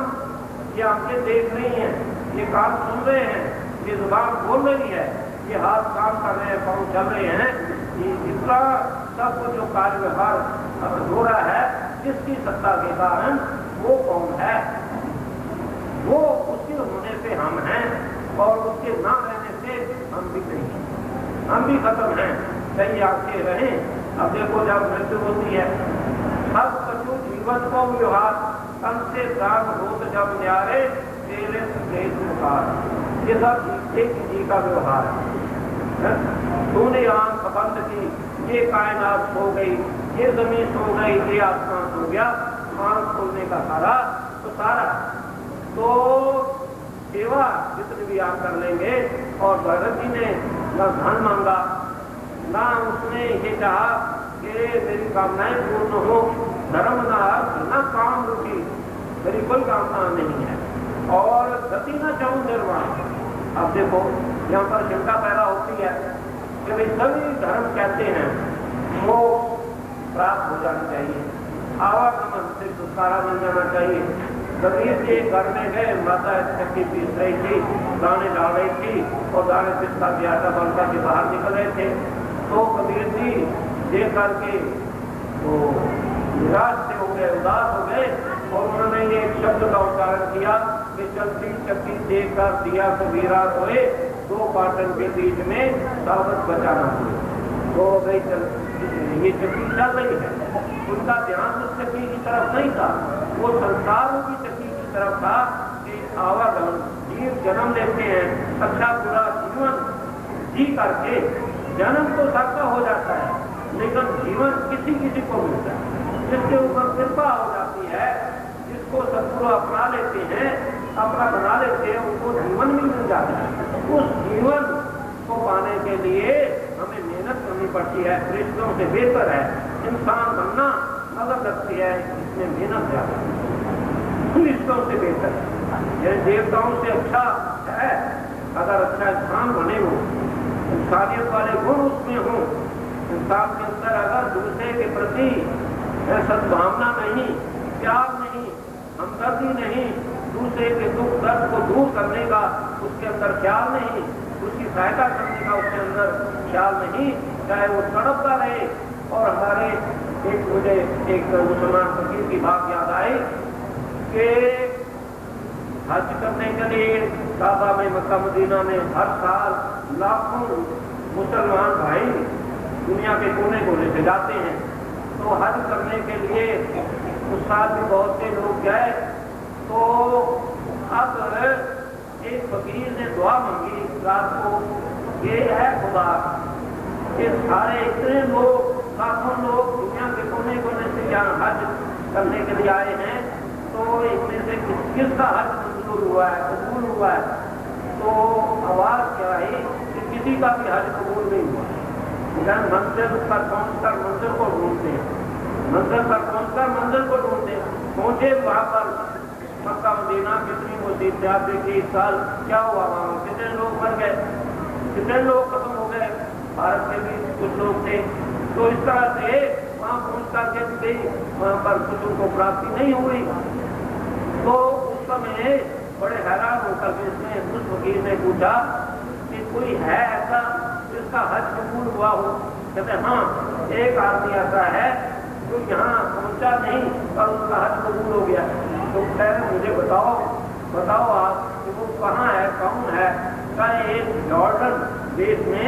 ये आंखें देख रही हैं, ये कान सुन रहे हैं, ये जुबान बोल रही है, ये हाथ काम कर रहे हैं, पाँव चल रहे हैं, ये इतना सब जो कार्य व्यवहार हो रहा है, जिसकी सत्ता के कारण वो कौन है? वो उसके होने से हम हैं और उसके ना रहने से हम भी नहीं, हम भी खत्म हैं। कहीं आंखें रहें। अब देखो जब मृत्यु होती है, सब कछु जीवन को व्यवहार तन से प्राण होत जब न्यारे तेरे संदेश ये सब एक जी का व्यवहार है। तूने आंख बंद की, ये कायनात सो गई, ये जमीन सो गई, ये आसमान सो गया, आंख खोलने का सारा तो सारा तो सेवा जितनी भी आप कर लेंगे। और भगत जी ने न धन मांगा, ना उसने ये कहा कि मेरी कामनाएं पूर्ण हो, धर्म न काम रुकी, मेरी कोई कामना नहीं है, और गति न चाहूं निर्वाण। अब देखो यहाँ पर शंका पैदा होती है कि भाई सभी धर्म कहते हैं वो प्राप्त हो जाना चाहिए, आवागमन से छुटकारा मिल जाना चाहिए। कबीर के घर में गए, माता चक्की पीस रही थी, दाने डाल रही थी और दाने पिस्ता की आटा बनकर के बाहर निकल रहे थे। तो कबीर जी देख करके वो निराश से हो गए, उदास हो गए और उन्होंने ये एक शब्द का उच्चारण किया कि चलती चक्की देख कर दिया कबीरा सोए, दो पाटन के बीच में सावध बचाना हुए। तो भाई ये चक्की चल रही है, उनका ध्यान उस चक्की की तरफ नहीं था, वो संसार की चक्की की तरफ था कि आवागमन जीव जन्म लेते हैं, अच्छा बुरा जीवन जी करके जन्म तो सबका हो जाता है, लेकिन जीवन किसी किसी को मिलता है, जिसके ऊपर कृपा हो जाती है, जिसको सद्गुरु अपना लेते हैं, अपना बना लेते हैं, उनको जीवन भी मिल जाता है। उस जीवन को पाने के लिए हमें मेहनत करनी पड़ती है। फरिश्तों से बेहतर है इंसान बनना, मगर लगती है इसमें मेहनत ज्यादा है। फरिश्तों से बेहतर है, ये देवताओं से अच्छा है। अगर अच्छा इंसान बने हो, इंसानियत वाले गुण उसमें हो, इंसान के अंदर अगर दूसरे के प्रति सद्भावना नहीं, प्यार नहीं, हमदर्दी नहीं, दूसरे के दुख दर्द को दूर करने का उसके अंदर ख्याल नहीं, उसकी सहायता करने का उसके अंदर ख्याल नहीं, चाहे वो तड़पता रहे। और हमारे मुझे एक मुसलमान फकीर की बात याद आई कि हज करने के लिए काबा में, मक्का मदीना में हर साल लाखों मुसलमान भाई दुनिया के कोने कोने से जाते हैं। तो हज करने के लिए उस साल भी बहुत से लोग गए। तो अब एक फकीर ने दुआ मांगी रात को, ये है खुदा, ये सारे इतने लोग, लाखों लोग दुनिया के कोने कोने से यहाँ हज करने के लिए आए हैं, तो इनमें से किसका हज मंजूर हुआ है, कबूल हुआ है? तो आवाज क्या है कि किसी का भी हज कबूल नहीं हुआ। मंजिल पर पहुंचकर मंजिल को ढूंढते हैं, मंजिल पर पहुंचकर मंजिल को ढूंढते हैं। पहुंचे वहां पर मक्का मदीना, कितनी मुसीबतें आप देखिए। इस साल क्या हुआ, वहां कितने लोग मर गए, कितने लोग खत्म हो गए, भारत के भी कुछ लोग थे। तो इस तरह से वहां पहुंच करके गई, वहां पर कुछ उनको प्राप्ति नहीं हुई। तो उस समय बड़े हैरान होकर के इसने उस फकीर ने पूछा कि कोई है ऐसा जिसका हज कबूल हुआ हो? कहते हाँ, एक आदमी ऐसा है जो यहाँ पहुंचा नहीं और उसका हज कबूल हो गया। तो कह रहे मुझे बताओ आप कि वो कहाँ है, कौन है? का एक जॉर्डन देश में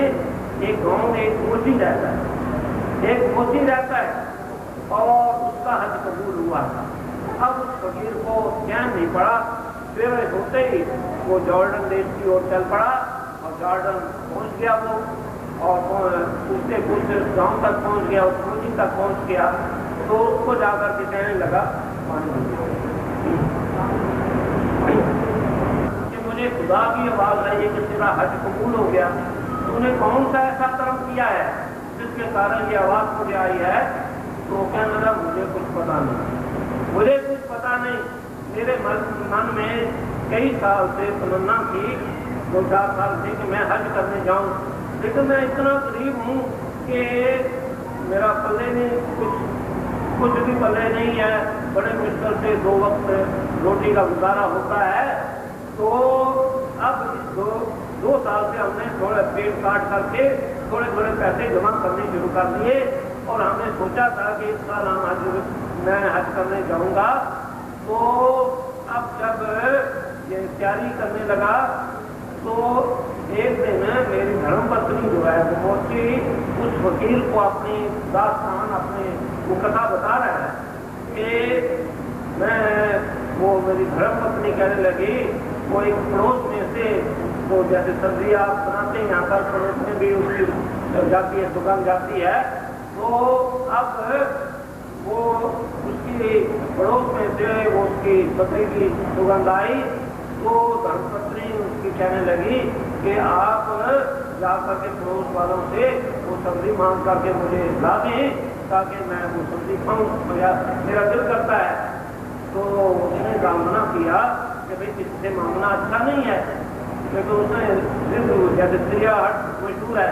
एक गांव में एक मोची रहता है, एक मोची रहता है और उसका हज कबूल हुआ था। अब उस फकीर को चैन नहीं पड़ा, फिर होते ही वो जॉर्डन देश की ओर चल पड़ा और जॉर्डन पहुंच गया वो, और उसके कुछ गांव तक पहुंच गया, उस मोची तक पहुंच गया। तो उसको जाकर के कहने लगा कि मुझे खुदा की आवाज आई है कि तेरा हज कबूल हो गया। तूने कौन सा ऐसा कर्म किया है जिसके कारण ये आवाज मुझे आई है? तो कहने लगा मुझे कुछ पता नहीं, मुझे कुछ पता नहीं। मेरे मन में कई साल से तमन्ना थी, 2-4 साल से, कि मैं हज करने जाऊं, लेकिन मैं इतना गरीब हूं कि मेरा पल्ले में कुछ भी पल्ले नहीं है, बड़े मुश्किल से 2 वक्त रोटी का गुजारा होता है। तो अब 2 साल से हमने थोड़े पेट काट करके थोड़े पैसे जमा करने शुरू कर दिए और हमने सोचा था कि इस साल मैं हज करने जाऊंगा। तो अब जब ये तैयारी करने लगा तो एक दिन मेरी धर्मपत्नी जो है वो पहुंची, उस वकील को अपनी दास्तान, अपनी वो कथा बता रहा है कि वो मेरी धर्मपत्नी कहने लगी, वो एक पड़ोस में से वो जैसे सब्जी आप बनाते हैं यहाँ पर पड़ोस में भी उसकी जाती है, दुकान जाती है। तो अब वो उसकी पड़ोस में से वो उसकी बकरी की सुगंध आई, तो धर्मपत्नी उसकी कहने लगी कि आप जाकर के पड़ोस वालों से वो सब्जी मांग करके मुझे ला दें ताकि मैं वो सब्जी खाऊं, मेरा दिल करता है। तो उसने कामना किया कि भाई किससे मांगना अच्छा नहीं है, क्योंकि उसने जैसे क्रिया हट मशहूर है,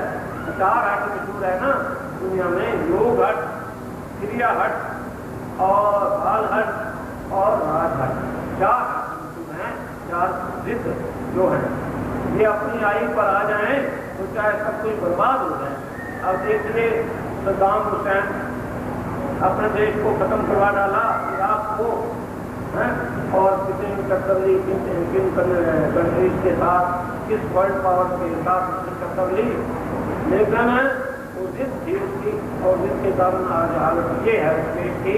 4 हट मशहूर है ना दुनिया में, योग हट, क्रिया हट और बाल हट और राज हट, 4 हट हैं, 4 जिद जो है, ये अपनी आयु पर आ जाए तो चाहे सब कुछ बर्बाद हो जाए। अब देखिए सद्दाम हुसैन अपने देश को खत्म करवा डाला, इराक को, और कितने टक्कर किन कंट्रीज के साथ, किस वर्ल्ड पावर के साथ उसने टक्कर ली, लेकिन वो जिद थी उसकी और जिसके कारण आज हालत ये है उस देश की।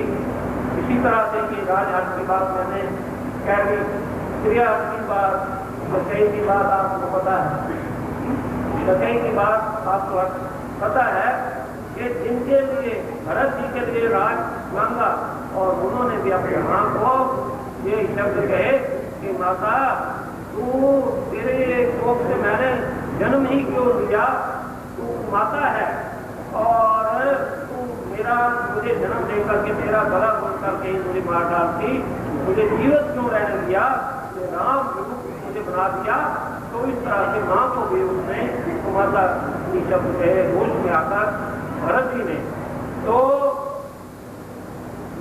इसी तरह से कि राजहट की बात मैंने कह दी, क्रिया की बात, सच्चाई की बात आपको पता है, सच्चाई की बात आपको पता है कि जिनके लिए भरत जी के लिए राज मांगा और उन्होंने भी अपने मां को ये शब्द कहे कि माता तू तेरे कोख से मैंने जन्म ही क्यों लिया, तू माता है और तू मेरा मुझे जन्म दे करके तेरा गला बोल करके मुझे मार डालती, मुझे जीवित क्यों रहने दिया, राम मुझे बना दिया। तो इस तरह से मां को भी उसने माता की शब्द कहे होश में आकर भरत जी ने। तो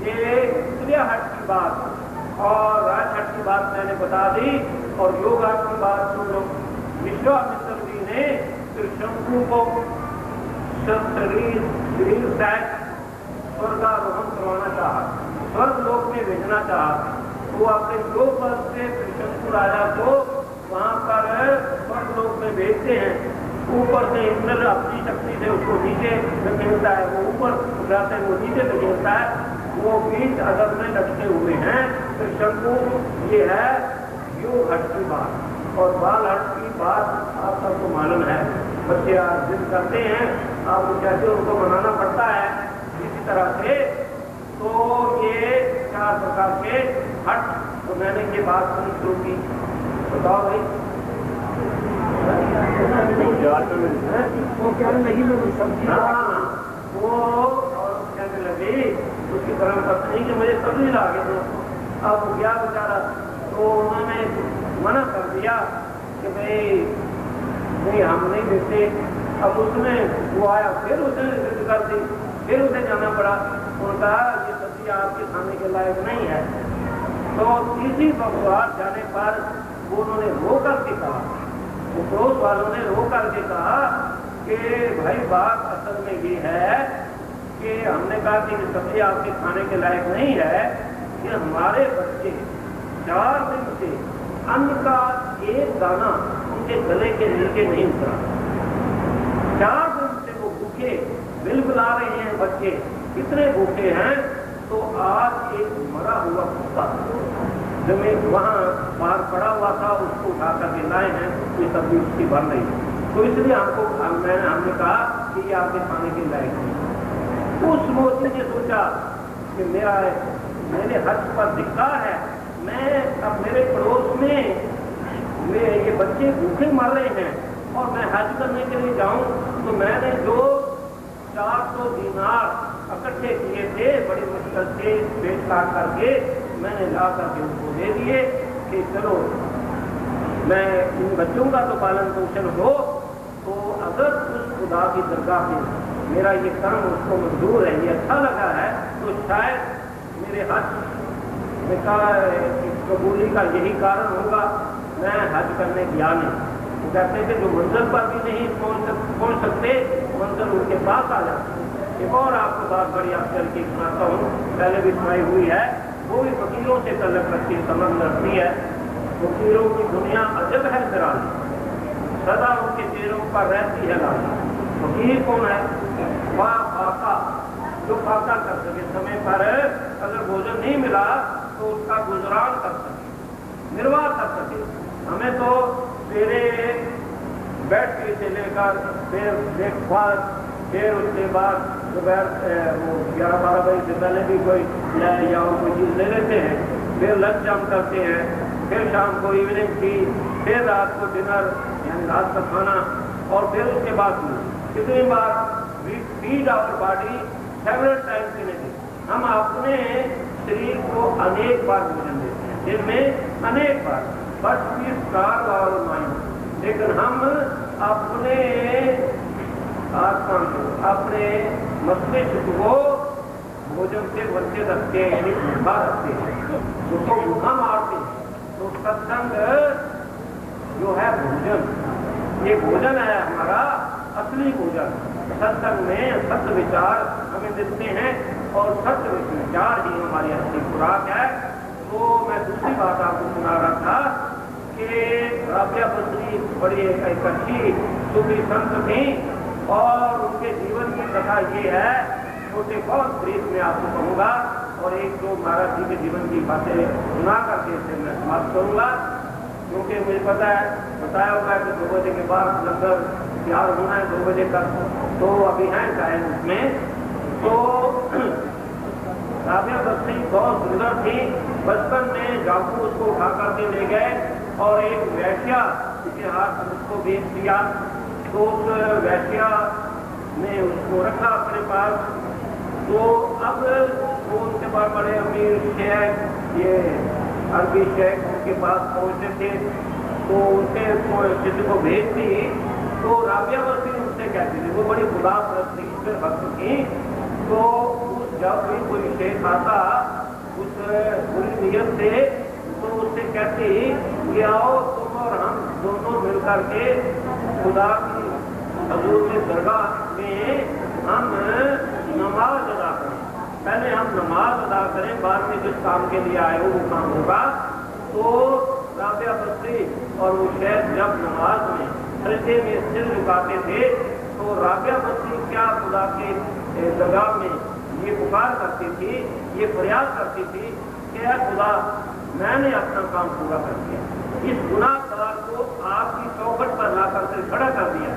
ये क्रियाहट की बात और राजहट की बात मैंने बता दी और योगाट की बात सुन लो। विश्वामित्र जी ने फिर शंकु को शरीर स्वर्गारोहण करवाना चाहा, स्वर्ग लोक में भेजना चाहा। वो अपने दो पद से शंकु राजा को वहां पर स्वर्ग लोक में भेजते हैं। ऊपर से इंद्र अपनी शक्ति से उसको नीचे धकेलता है, वो ऊपर जाते हैं वो नीचे धकेलता है, वो बीच अदब में लटके हुए हैं। तो शंकु ये है योग हट की बात और बाल हट की बात आप सबको मालूम है। बच्चे आज जिद करते हैं, आप कैसे उनको मनाना पड़ता है। इसी तरह से तो ये 4 प्रकार के हट, तो मैंने ये बात सुनी शुरू की। बताओ भाई वो क्या लगी सब्जी, वो और कहने लगी उसकी तरह पत्नी कि मुझे सब्जी ला के दो। अब वो गया बेचारा, तो उन्होंने मना कर दिया कि भाई नहीं हम नहीं देते। अब उसने वो आया, फिर उसने जिद कर दी, फिर उसे जाना पड़ा। उनका ये सब्जी आपके खाने के लायक नहीं है। तो इसी बगवार जाने पर वो उन्होंने रो करके कहा, वो पड़ोस वालों ने रो करके कहा कि भाई बात असल में ये है कि हमने कहा कि सब्जी आपके खाने के लायक नहीं है कि हमारे बच्चे 4 दिन से अन्न का एक दाना उनके गले के नीचे नहीं उतरा। 4 दिन से वो भूखे बिलबिला रहे हैं बच्चे, कितने भूखे हैं। तो आज एक मरा हुआ कुत्ता जमीन वहां बाहर पड़ा हुआ था, उसको उठा करके लाए हैं, ये सब्जी उसकी बन रही है। तो इसलिए हमने कहा कि ये आपके खाने के लायक नहीं। उस मोदी ने सोचा कि मैंने हज पर धिक्कार है, मैं अब मेरे पड़ोस में ये बच्चे भूखे मर रहे हैं और मैं हज करने के लिए जाऊं, तो मैंने जो 400 दीनार इकट्ठे किए थे बड़ी मुश्किल से पेट काट करके मैंने ला करके उनको दे दिए कि चलो मैं इन बच्चों का तो पालन पोषण हो। तो अगर उस खुदा की दरगाह में मेरा ये कर्म उसको मंजूर है, ये अच्छा लगा है, तो शायद मेरे हज कबूली का यही कारण होगा, मैं हज करने गया नहीं। वो कहते हैं कि जो मंजिल पर भी नहीं पहुंच सकते, मंजिल उनके पास आ जाते। एक और आपको बात बड़ी अफसर की सुनाता हूँ, पहले भी सुनाई हुई है, वो भी फकीरों से तल्लक रखती संबंध रखती है। फकीरों की दुनिया अजब है निराली, सदा उनके चेहरों पर रहती है लाली। फकीर कौन है? वह फाका, जो फाका कर सके, समय पर अगर भोजन नहीं मिला तो उसका गुजरान कर सके, निर्वाह कर सके। हमें तो सवेरे बैठ से लेकर फिर ब्रेकफास्ट, फिर उसके बाद दोपहर वो 11-12 बजे से पहले भी कोई चाय या कोई चीज़ ले लेते हैं, फिर लंच हम करते हैं, फिर शाम को इवनिंग टी, फिर रात को डिनर यानी रात का खाना, और फिर उसके बाद कितनी बार feed our body several times in a day. हम अपने शरीर को अनेक बार भोजन देते हैं, दिन में अनेक बार, but we starve our mind. लेकिन हम अपने आत्मा को, अपने मस्तिष्क को भोजन से वंचित रखते हैं, यानी भूखा रखते हैं, उसको भूखा मारते हैं। तो सत्संग जो है भोजन, ये भोजन है हमारा असली भोजन। सत्संग में सत्य विचार हमें मिलते हैं और सत्य विचार ही हमारी असली खुराक है। तो मैं दूसरी बात आपको सुना रहा था कि राबिया बसरी बड़ी एक अच्छी सूफी संत थी और उनके जीवन की कथा ये है, छोटे बहुत ब्रीफ में आपको कहूँगा और 1-2 महाराज जी के जीवन की बातें सुना करके इसे मैं समाप्त करूँगा, क्योंकि मुझे पता है बताया होगा कि 2 बजे के बाद लगभग तैयार होना है 2 बजे तक, तो अभी हैं टाइम उसमें। तो राबिया बस्ती बहुत सुंदर थी। बचपन में जाकू उसको उठा करके ले गए और एक वैश्या के हाथ उसको बेच दिया। तो उस वैश्या ने उसको रखा अपने पास। तो अब वो उनके पास बड़े अमीर शेख, ये अरबी शेख उनके पास पहुंचे थे, तो उनके किसी को भेज दी। तो राबिया बस्ती उनसे कहती थी, वो बड़ी खुदा परस्त थी, ईश्वर भक्त थी। तो जब भी कोई शेख आता उस बुरी नियत से, तो उससे कहती कि आओ तुम और हम दोनों मिलकर के खुदा की हजूर में दरगाह में हम नमाज अदा करें। पहले हम नमाज अदा करें, बाद में जिस काम के लिए आए हो वो काम होगा। तो राबिया बस्ती और वो शेख जब नमाज में सजदे में सिर झुकाते थे, तो राबिया बस्ती क्या खुदा के दरगाह में ये पुकार करती थी, ये प्रयास करती थी कि यार खुदा मैंने अपना काम पूरा कर दिया, इस गुनाहगार को आपकी चौखट पर ला करके खड़ा कर दिया,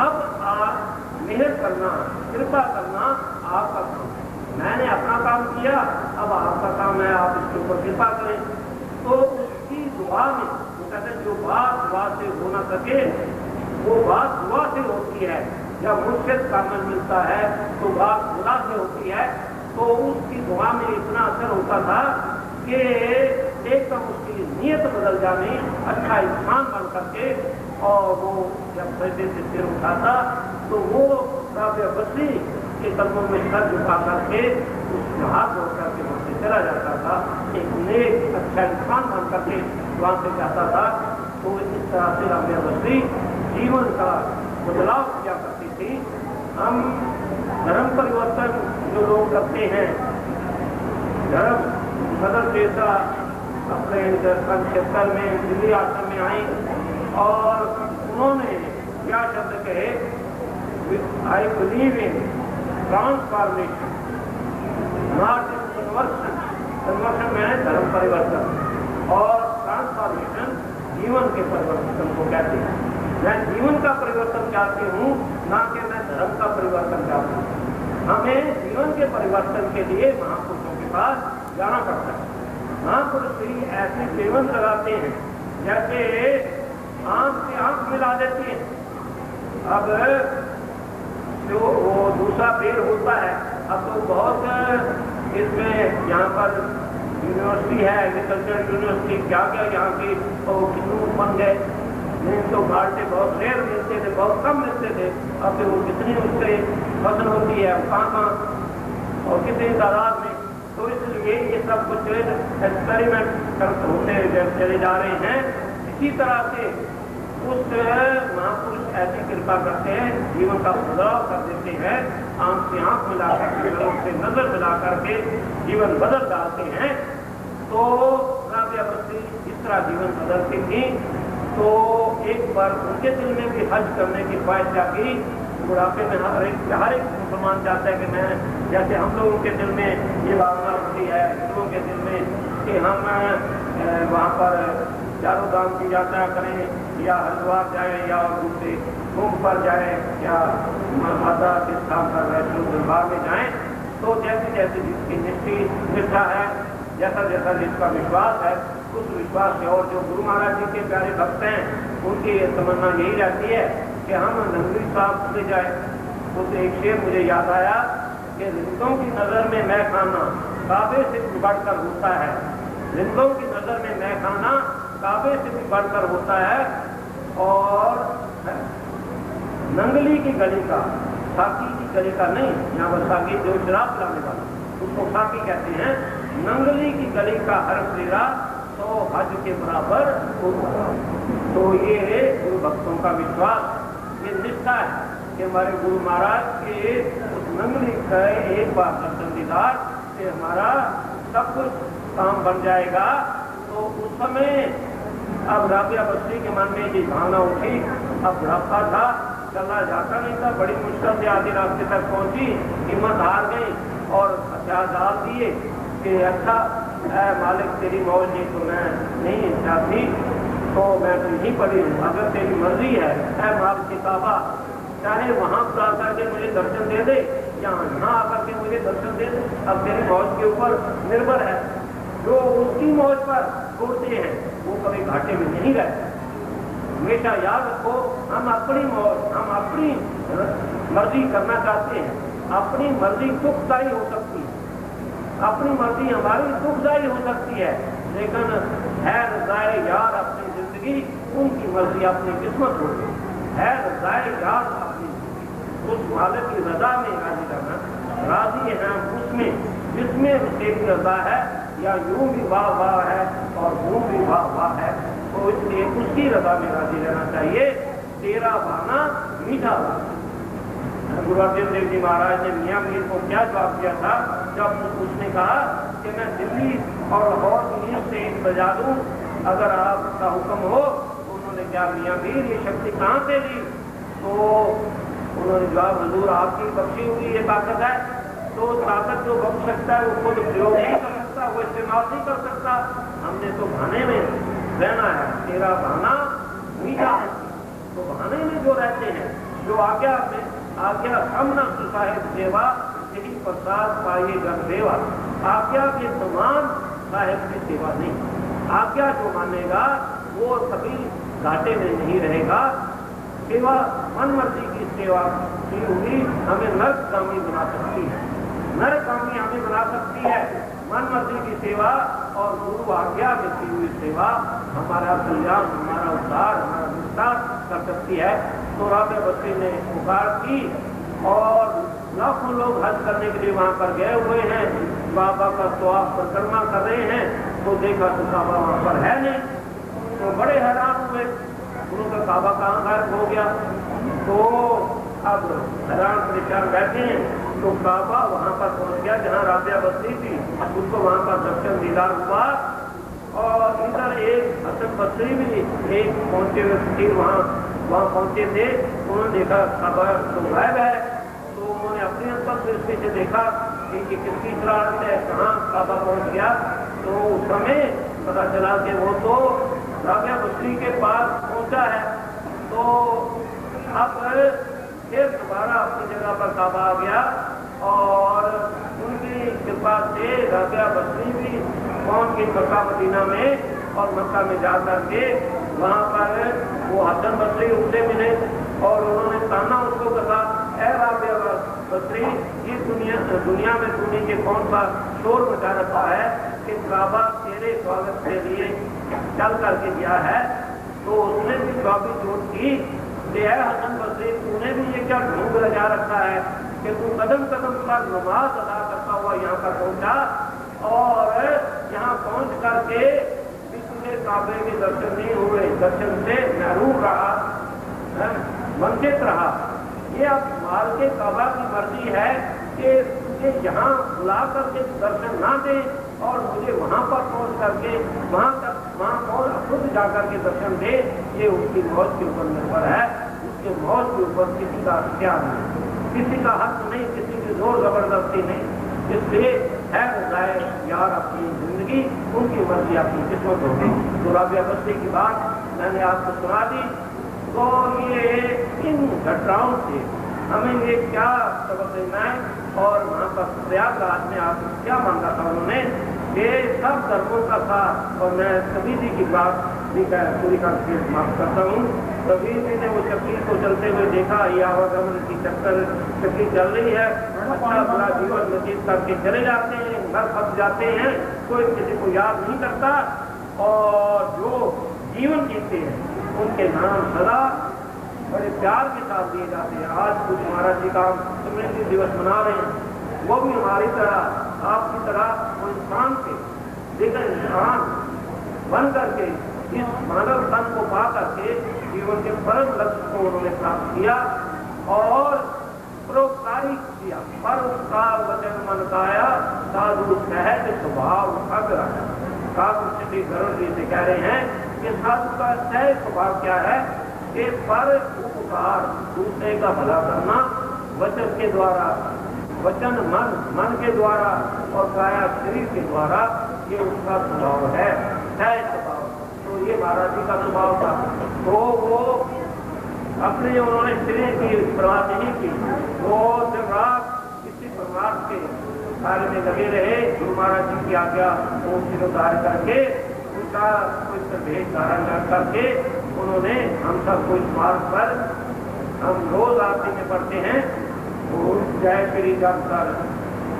अब आप मेहर करना, कृपा करना आपका काम है। मैंने अपना काम किया, अब आपका काम है आप इसके ऊपर कृपा करें। तो उसकी दुआ में वो कहते हैं जो बात दुआ से हो ना सके वो बात दुआ से होती है। जब मुर्शिद कामल मिलता है तो बात खुदा से होती है। तो उसकी दुआ में इतना असर होता था कि एकदम उसकी नीयत बदल जाने, अच्छा इंसान बन करके, और वो जब सजदे से सिर उठाता तो वो राबिया बस्ती के कदमों में सर झुका करके उसमें हाथ जोड़ करके वहाँ से चला जाता था। एक नेक अच्छा इंसान बन करके वहाँ से जाता था। तो इस तरह से राबिया बस्ती जीवन का बदलाव किया करती थी। हम धर्म परिवर्तन जो लोग करते हैं, धर्म मदर टेरेसा अपने 1970 में दिल्ली आश्रम में आई और उन्होंने क्या शब्द कहे, I believe in transformation not in conversion. Conversion में धर्म परिवर्तन और ट्रांसफॉर्मेशन जीवन के परिवर्तन को कहते हैं। मैं जीवन का परिवर्तन चाहती हूँ, ना कि मैं धर्म का परिवर्तन चाहती हूँ। हमें जीवन के परिवर्तन के लिए महापुरुषों के पास जाना पड़ता है। महापुरुष ही ऐसे जीवन लगाते हैं जैसे आंख से आंख मिला देते हैं। अब जो वो दूसरा पेड़ होता है, अब तो बहुत इसमें यहाँ पर यूनिवर्सिटी है, एग्रीकल्चर यूनिवर्सिटी, क्या क्या यहाँ की किन्नू बन गए। नहीं तो बाल्टे बहुत रेयर मिलते थे, बहुत कम मिलते थे। अब वो कितनी उससे फसल होती है, कहाँ और कितनी तादाद में। तो इसलिए ये सब कुछ एक्सपेरिमेंट होते चले जा रहे हैं। इसी तरह से उस महापुरुष ऐसी कृपा करते हैं, जीवन का बदलाव कर देते हैं, आंख से आंख मिला करके, नजर से नजर मिला करके जीवन बदल डालते हैं। तो राबिया बस्ती इस तरह जीवन बदलती थी। तो एक बार उनके दिल में भी हज करने की ख्वाहिश जागी। बुढ़ापे में हर एक मुसलमान चाहता है कि मैं, जैसे हम लोगों के दिल में ये भावना होती है, हिंदुओं के दिल में कि हम वहाँ पर चारों धाम की यात्रा करें, या हरिद्वार जाएं, या दूसरे कुंभ पर जाएं, या माता के स्थान पर वैष्णो दरबार में जाएं। तो जैसे जैसे जिसकी निष्ठा है, जैसा जैसा जिसका विश्वास है, उस विश्वास से, और जो गुरु महाराज जी के प्यारे भक्त हैं उनकी तमन्ना यही रहती है कि हम नंगली साहब से जाए। उस एक शेर मुझे याद आया कि रिंदों की नज़र में मैं खाना काबे से भी बढ़कर होता है। रिंदों की नज़र में मैं खाना काबे से भी बढ़कर होता है। और नंगली की गली का, साकी की गली का नहीं, यहाँ पर साकी जो शराब पिलाने वाला, उसको साकी कहते हैं। नंगली की गली का हर फेरा तो हज के बराबर होगा। तो ये गुरु भक्तों का विश्वास, ये निष्ठा है कि हमारे गुरु महाराज के उस नंगली का एक बार दर्शन दीदार से हमारा सब कुछ काम बन जाएगा। तो उस समय अब राबिया बस्ती के मन में ये भावना उठी। अब बुढ़ापा था, चलना जाता नहीं था, बड़ी मुश्किल से आधी रास्ते तक पहुंची, हिम्मत हार गई और हथियार डाल दिए कि अच्छा मालिक तेरी मौज जी तो मैं नहीं चाहती। तो मैं तो यहीं पड़ी हूँ, अगर तेरी मर्जी है माल के काबा, चाहे वहां पर आकर के मुझे दर्शन दे दे या यहाँ आकर के मुझे दर्शन दे दे, अब तेरी मौज के ऊपर निर्भर है। जो उसकी मौज पर छोड़ते हैं वो कभी घाटे में नहीं रहते। हमेशा याद रखो, हम अपनी मौज, हम अपनी मर्जी करना चाहते हैं। अपनी मर्जी दुखदायी हो सकती है, अपनी मर्जी हमारी दुखदायी हो सकती है, लेकिन है रज़ाए यार अपनी जिंदगी, उनकी मर्जी अपनी किस्मत होगी। है रज़ाए यार अपनी जिंदगी, उस मालिक की रजा में राजी रहना, राजी है उसमें जिसमें उसकी रजा है, या यूं भी वाह वाह है और यूं भी वाह वाह है, तो इसलिए उसकी रजा में राजी रहना चाहिए। तेरा बहाना मीठा बहाना। गुरु अर्जन देव जी महाराज ने मियां मीर को क्या जवाब दिया था जब उसने कहा कि मैं दिल्ली और लाहौर की नींद से ईंट बजा दूं अगर आपका हुक्म हो। तो उन्होंने क्या मियां मीर ये शक्ति कहाँ से दी? तो उन्होंने जवाब, हुजूर आपकी बख्शी हुई ये ताकत है। तो ताकत जो बख्श सकता है वो खुद प्रयोग नहीं कर सकता, वो इस्तेमाल नहीं कर सकता। हमने तो बहाने में रहना है। तेरा बहाना मीठा है, तो बहाने में जो रहते हैं, जो आज्ञा सामना साहेब सेवा, यही प्रसाद पाइए जन देवा। आज्ञा के समान साहेब की सेवा नहीं। आज्ञा जो मानेगा वो कभी घाटे में नहीं रहेगा। सेवा मन मर्जी की सेवा की हुई हमें नरकगामी बना सकती है, नरकगामी हमें बना सकती है। मन मर्जी की सेवा और गुरु आज्ञा में की हुई सेवा हमारा कल्याण, हमारा उद्धार, हमारा विस्तार कर सकती है। तो राबिया बस्ती ने पुकार की और लाखों लोग हज करने के लिए वहां पर गए हुए हैं, बाबा का तवाफ परिक्रमा कर रहे हैं। तो देखा तो काबा वहां पर है नहीं। तो बड़े हैरान हुए, उनका काबा कहाँ गायब हो गया। तो अब हैरान परेशान बैठे हैं। तो काबा वहां पर पहुंच गया जहां राबिया बस्ती थी, उसको वहां पर दर्शन दीदार हुआ। और इधर एक हसन बस्री भी एक पहुंचे हुए वहां पहुंचे थे। उन्होंने देखा काबा तो गायब है। तो उन्होंने अपने अंतर दृष्टि से देखा कि किसकी शरारत है, कहाँ काबा पहुंच गया। तो उस समय पता चला कि वो तो राबिया बस्ती के पास पहुंचा है। तो अब फिर दोबारा अपनी जगह पर काबा आ गया और उनकी कृपा से राबिया बस्ती भी पहुंच गई मक्का मदीना में। और मक्का में जा करके वहां पर वो हसन बस्री उनसे मिले और उन्होंने ताना उसको कहा, ऐ राबिया बस्री, ये दुनिया में तूने ये कौन सा शोर मचा रखा है कि काबा तेरे स्वागत के लिए चल करके गया है। तो उसने भी काफी जोड़ की, हसन बस्री, तूने भी ये क्या ढूंढ लगा रखा है कि तू कदम कदम पर नमाज अदा करता हुआ यहाँ पर पहुंचा और यहाँ पहुंच करके भी तुझे काबे के दर्शन नहीं हुए, दर्शन से महरूम रहा, वंचित रहा। ये अब मालिक काबा की मर्जी है कि तुझे यहाँ बुला करके दर्शन ना दे और मुझे वहां पर पहुंच करके वहां खुद जाकर के दर्शन दे। ये उसकी मौज के ऊपर निर्भर है। उसके मौज के ऊपर किसी का अख्तियार नहीं, किसी का हक नहीं, किसी की जोर जबरदस्ती नहीं। इसलिए है रज़ाए यार अपनी जिंदगी, उनकी मर्जी अपनी किस्मत होगी। तो राबिया बस्ती की बात मैंने आपको सुना दी। तो ये इन घटनाओं से हमें ये क्या सबक लेना है और वहाँ पर प्रयागराज में आप क्या मांगा था उन्होंने, ये सब धर्मों का था। और मैं कबीर जी की बात भी पूरी करके समाप्त करता हूँ। कबीर जी ने वो चक्की को चलते हुए देखा, ये आवागमन की चक्की चल रही है, अच्छा बुरा जीवन व्यतीत करके चले जाते हैं, घर फंस जाते हैं, कोई किसी को याद नहीं करता। और जो जीवन जीते हैं उनके नाम सदा बड़े प्यार के साथ दिए जाते हैं। आज कुछ महाराज जी का स्मृति दिवस मना रहे हैं, वो भी हमारी तरह, आपकी तरह वो इंसान थे, लेकिन इंसान बन करके इस मानव तन को पा करके जीवन के परम लक्ष्य को उन्होंने प्राप्त किया और परोपकारी किया। परोपकार वचन मन काया, साधु सहज स्वभाव अग्रह। काव्य गरुड़ जी से कह रहे हैं कि साधु का सहज स्वभाव क्या है कि पर उपकार, दूसरे का भला करना, वचन के द्वारा, वचन मन के द्वारा और काया शरीर के द्वारा, ये उसका स्वभाव है, सहज स्वभाव। तो ये महाराज जाति का स्वभाव था, तो वो अपने उन्होंने शरीर की परवाह नहीं की। वो दिन रात किसी परिवार के कार्य में लगे रहे। गुरु महाराज जी की आज्ञा को सिरोधार करके उनका कोई भेष धारण करके उन्होंने हम सबको इस मार्ग पर हम रोज आरती में पढ़ते हैं। जय श्री जगतर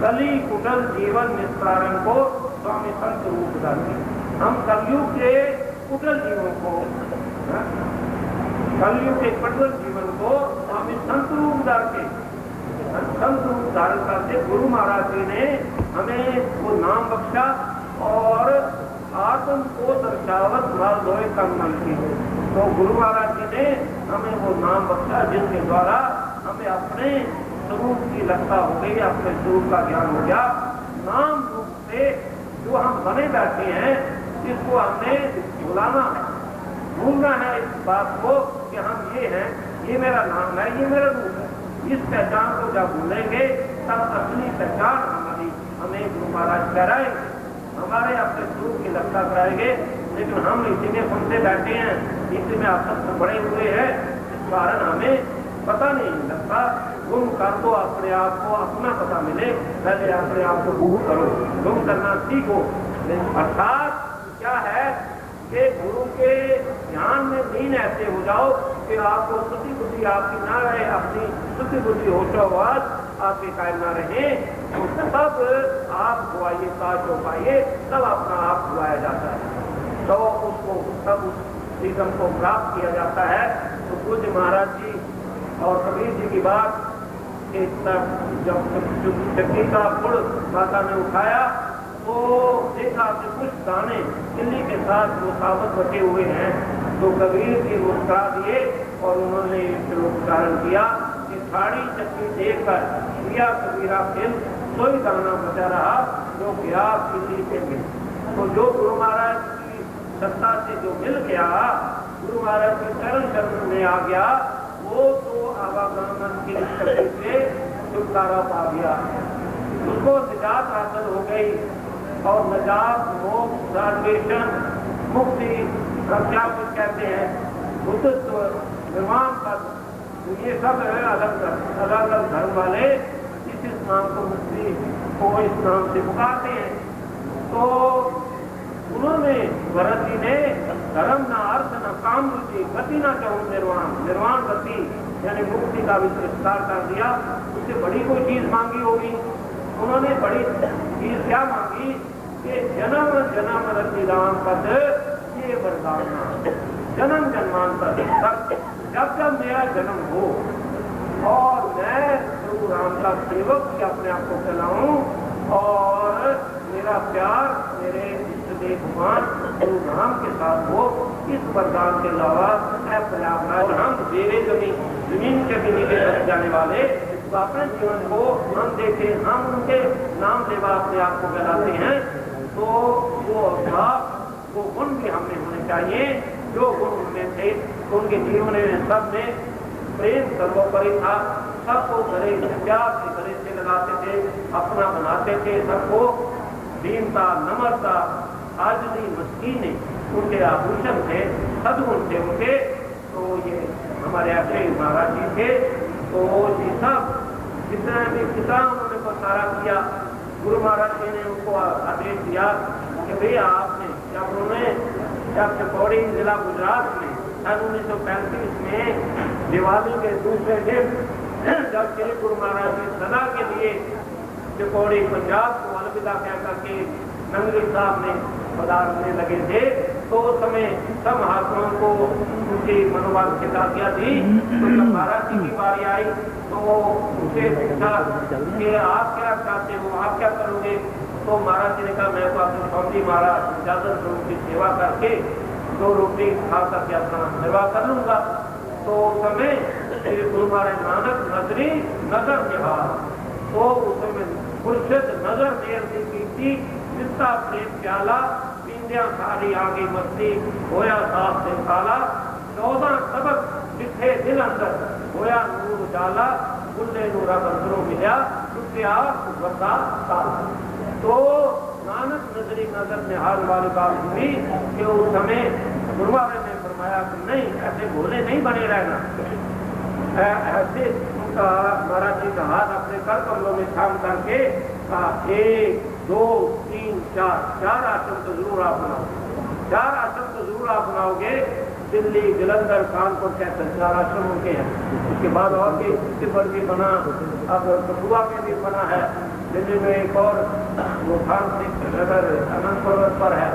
कली कुटल जीवन निस्तारण को स्वामी संत रूप करके हम कलयुग के कुटल जीवन को, कलयुग के कुटल जीवन को स्वामी संत रूप करके, संत रूप धारण करके गुरु महाराज जी ने हमें वो नाम बख्शा और आत्म को दर्शावत भाव धोए कमल की। तो गुरु महाराज जी ने हमें वो नाम बख्शा जिसके द्वारा हमें अपने स्वरूप की लगता हो गई, अपने स्वरूप का ज्ञान हो गया। नाम रूप से जो हम बने बैठे हैं इसको हमने भुलाना है, भूलना है इस बात को कि हम ये हैं, ये मेरा नाम है, ये मेरा रूप है। इस पहचान को जब भूलेंगे तब असली पहचान हमारी हमें गुरु महाराज कराएंगे, हमारे अपने स्वरूप की रक्षा कराएंगे। लेकिन हम इसी में फंसे बैठे हैं, इसी में आसक्त बड़े हुए हैं, इस कारण हमें पता नहीं लगता। गुम कर दो अपने आप को, अपना पता मिले, पहले अपने आप को गुम करो, गुम करना सीखो। अर्थात क्या है कि गुरु के ध्यान में लीन ऐसे हो जाओ कि आपको शुद्धि बुद्धि आपकी ना रहे, अपनी शुद्धि बुद्धि होशोवाद आपके कायम ना रहे, तो तब आप खुआइए, ताज हो पाइए, तब अपना आप खुआया जाता है, तो उसको तब उस सीधम को प्राप्त किया जाता है। तो पूज्य महाराज जी और कबीर जी की बात कि जब चक्की का गुड़ माता ने उठाया तो देखा कि कुछ दाने किल्ली के साथ वो साबत बचे हुए हैं। तो कबीर जी मुस्कुरा दिए और उन्होंने उच्चारण किया कि साड़ी चक्की देखकर प्रिया कबीरा फिर कोई दाना बचा रहा जो गया किल्ली पे मिल। तो जो गुरु महाराज की सत्ता से जो मिल गया, गुरु महाराज के चरण शरण में आ गया, वो तो आवागमन की शक्ति से छुटकारा पा गया, उसको निजात हासिल हो गई। और निजात, मोक्ष, साल्वेशन, मुक्ति, क्या कुछ कहते हैं, बुद्धत्व, निर्वाण पद, तो ये सब अलग अलग धर्म वाले इस नाम को मुक्ति को इस नाम से पुकारते हैं। तो उन्होंने भरत जी ने धर्म न अर्थ न काम रुचि गति न चाहूं निर्वाण, निर्वाण गति यानी मुक्ति का विस्तार कर दिया। उससे बड़ी कोई चीज मांगी होगी, उन्होंने बड़ी चीज क्या मांगी कि जन्म जन्म रति राम पद ये वरदान, जन्म जन्मांतर तक जब जब मेरा जन्म हो और मैं प्रभु राम का सेवक भी अपने आप को कहलाऊं और मेरा प्यार मेरे इष्टदेव भगवान गुरु राम के साथ हो, इस वरदान के अलावा प्रयागराज हम देवे जमीन के भी नीचे बच जाने वाले, तो अपने जीवन को हम देखें, हम उनके नाम लेवा अपने आप को कहलाते हैं, तो वो अभाव वो गुण भी हमें होने चाहिए जो गुण उनमें थे। तो उनके जीवन में सब में प्रेम सर्वोपरि था, सबको गले प्यार से गले से लगाते थे, अपना बनाते थे सबको, दीनता, नम्रता, आजनी, मस्कीनी उनके आभूषण थे, सद्गुण थे उनके। तो ये हमारे अक्षय महाराज जी थे। तो ये सब जितना भी कितना उन्होंने प्रसारा किया, गुरु महाराज जी ने उनको आदेश दिया कि भैया आपने जब चिपौड़ी जिला गुजरात में सन 1935 में दिवाली के दूसरे दिन जब श्री गुरु महाराज जी सदा के लिए चिपौड़ी पंजाब को अलविदा कह करके नंगली साहब में पधारने लगे थे, तो उस समय सब महात्माओं को उनकी मनोवांछिता क्या थी। तो जब महाराज जी की बारी आई तो उनसे पूछा कि आप क्या चाहते हो, आप क्या करोगे। तो महाराज जी ने कहा मैं तो अपने स्वामी महाराज इजाजत की सेवा करके 2 रोटी खा करके अपना निर्वाह कर लूंगा। तो उस समय श्री गुरु महाराज नानक नजरी नजर निहार, तो उस समय खुर्शद नजर देर की जिसका प्रेम प्याला पींदिया सारी आगे मस्ती होया साफ से काला, 14 सबक जिथे दिल अंदर होया नूर उजाला, बुल्ले नूरा बंदरों मिला उसके बता ताला। तो नानक नजरी नजर निहाल वाली बात हुई कि उस समय गुरु महाराज ने फरमाया कि नहीं, ऐसे भोले नहीं बने रहना। ऐसे उनका महाराज जी का हाथ अपने कर कमलों में थाम करके कहा 1 2 3 4 आश्रम तो जरूर आप बनाओगे, 4 आश्रम तो जरूर आप बनाओगे। दिल्ली, जलंधर, कानपुर कैसे 4 आश्रम उनके हैं। उसके बाद और भी तिब्बत भी बना, अब कठुआ में भी बना है, दिल्ली में एक और वो खान सिंह नगर अनंत पर्वत पर है।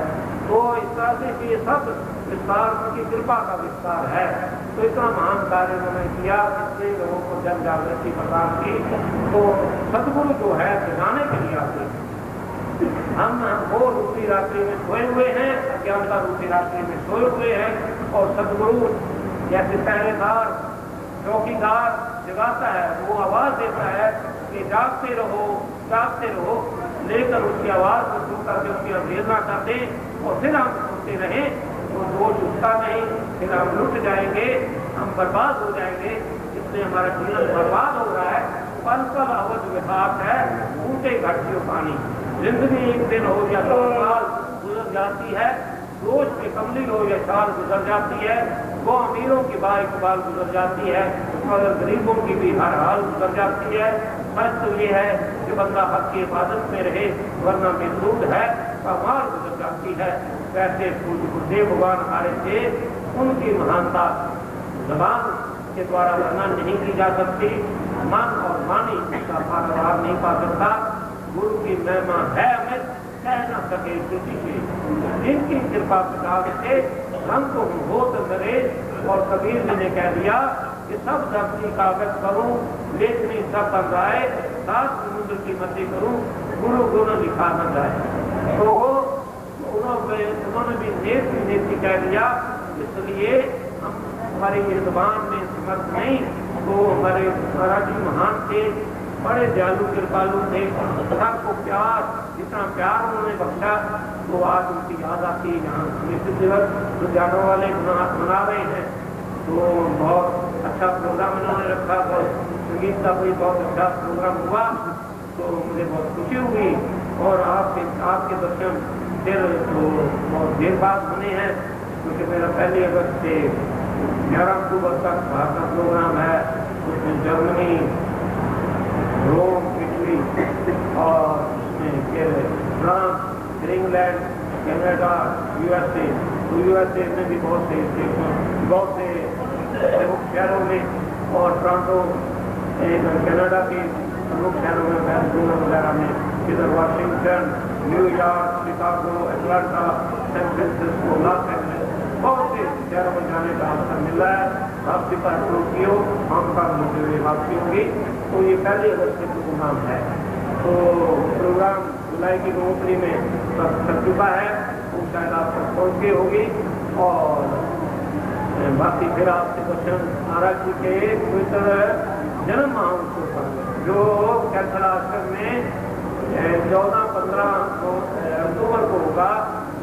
तो इस तरह से ये सब विस्तार उनकी कृपा का विस्तार है। तो इतना महान कार्य उन्होंने किया, इतने लोगों को जन जागृति प्रदान की। तो सदगुरु जो है दिखाने के लिए आते हैं। हम वो रूपी रात्रि में सोए हुए हैं, अज्ञानता रूपी रात्रि में सोए हुए हैं, और सदगुरु जैसे पहरेदार चौकीदार जगाता है, वो आवाज देता है कि जागते रहो, जागते रहो, लेकर उसकी आवाज को सुन करके उसकी अवहेलना कर दे और फिर हम सुनते रहे तो दोष उठता नहीं, फिर हम लुट जाएंगे, हम बर्बाद हो जाएंगे। इसलिए हमारा जीवन बर्बाद हो रहा है। पल पल अवध विभाग है, ऊंटे घटियों पानी। जिंदगी एक दिन हो या 2 साल गुजर जाती है, रोज के कमली हो या साल गुजर जाती है, वो अमीरों की बार गुजर जाती है, मगर गरीबों की भी हर हाल गुजर जाती है। सच तो ये है कि बंदा हक की इबादत में रहे, वरना मजबूत है, कमाल गुजर जाती है। वैसे गुरुदेव भगवान हमारे थे, उनकी महानता जबान के द्वारा वर्णन नहीं की जा सकती। मन और वाणी का पारावार नहीं पा सकता। गुरु की महिमा है अमित, कह न सके किसी से। इनकी कृपा प्रकाश से संत हो तो नरेश। और कबीर जी ने कह दिया कि सब धरती कागज करूं, लेखनी सब बन जाए, 7 समुद्र की मति करूं, गुरु गुण लिखा न जाए। तो उन्होंने भी नेति कह दिया। इसलिए हम हमारी ये जुबान में समर्थ नहीं, तो हमारे महाराज जी महान थे, बड़े दयालु कृपालु थे। सबको प्यार, जितना प्यार उन्होंने बख्शा, तो आज उनकी याद आती है। यहाँ मृत्यु दिवस जो जानने वाले मना रहे हैं, तो बहुत अच्छा प्रोग्राम इन्होंने रखा, और संगीत का भी बहुत अच्छा प्रोग्राम हुआ, तो मुझे बहुत खुशी हुई। और आपके दर्शन फिर तो बहुत देर बाद बने हैं, क्योंकि मेरा 1 अगस्त से 11 अक्टूबर तक बाहर का प्रोग्राम है। उसमें जर्मनी, रोम, इटली, और उसमें फिर फ्रांस, फिर इंग्लैंड, कनाडा, USA। तो USA में भी बहुत से शहरों में, और टोरंटो, कनाडा के प्रमुख शहरों में, वैंकूवर वगैरह में, इधर Washington, New York, Chicago, Atlanta, San Francisco, Los Angeles, बहुत से शहरों में जाने का अवसर मिला है। आपके पास टोक्यो, हांगकांग होते हुए वापसी होंगी। तो ये 1 अगस्त से प्रोग्राम है। तो प्रोग्राम जुलाई की नौकरी में कर चुका है, वो शायद आप तक पहुँच गई होगी। और बाकी फिर आपसे क्वेश्चन महाराज जी के पवित्र जन्म महोत्सव पर, जो कैथल आश्रम में 14-15 अक्टूबर को होगा,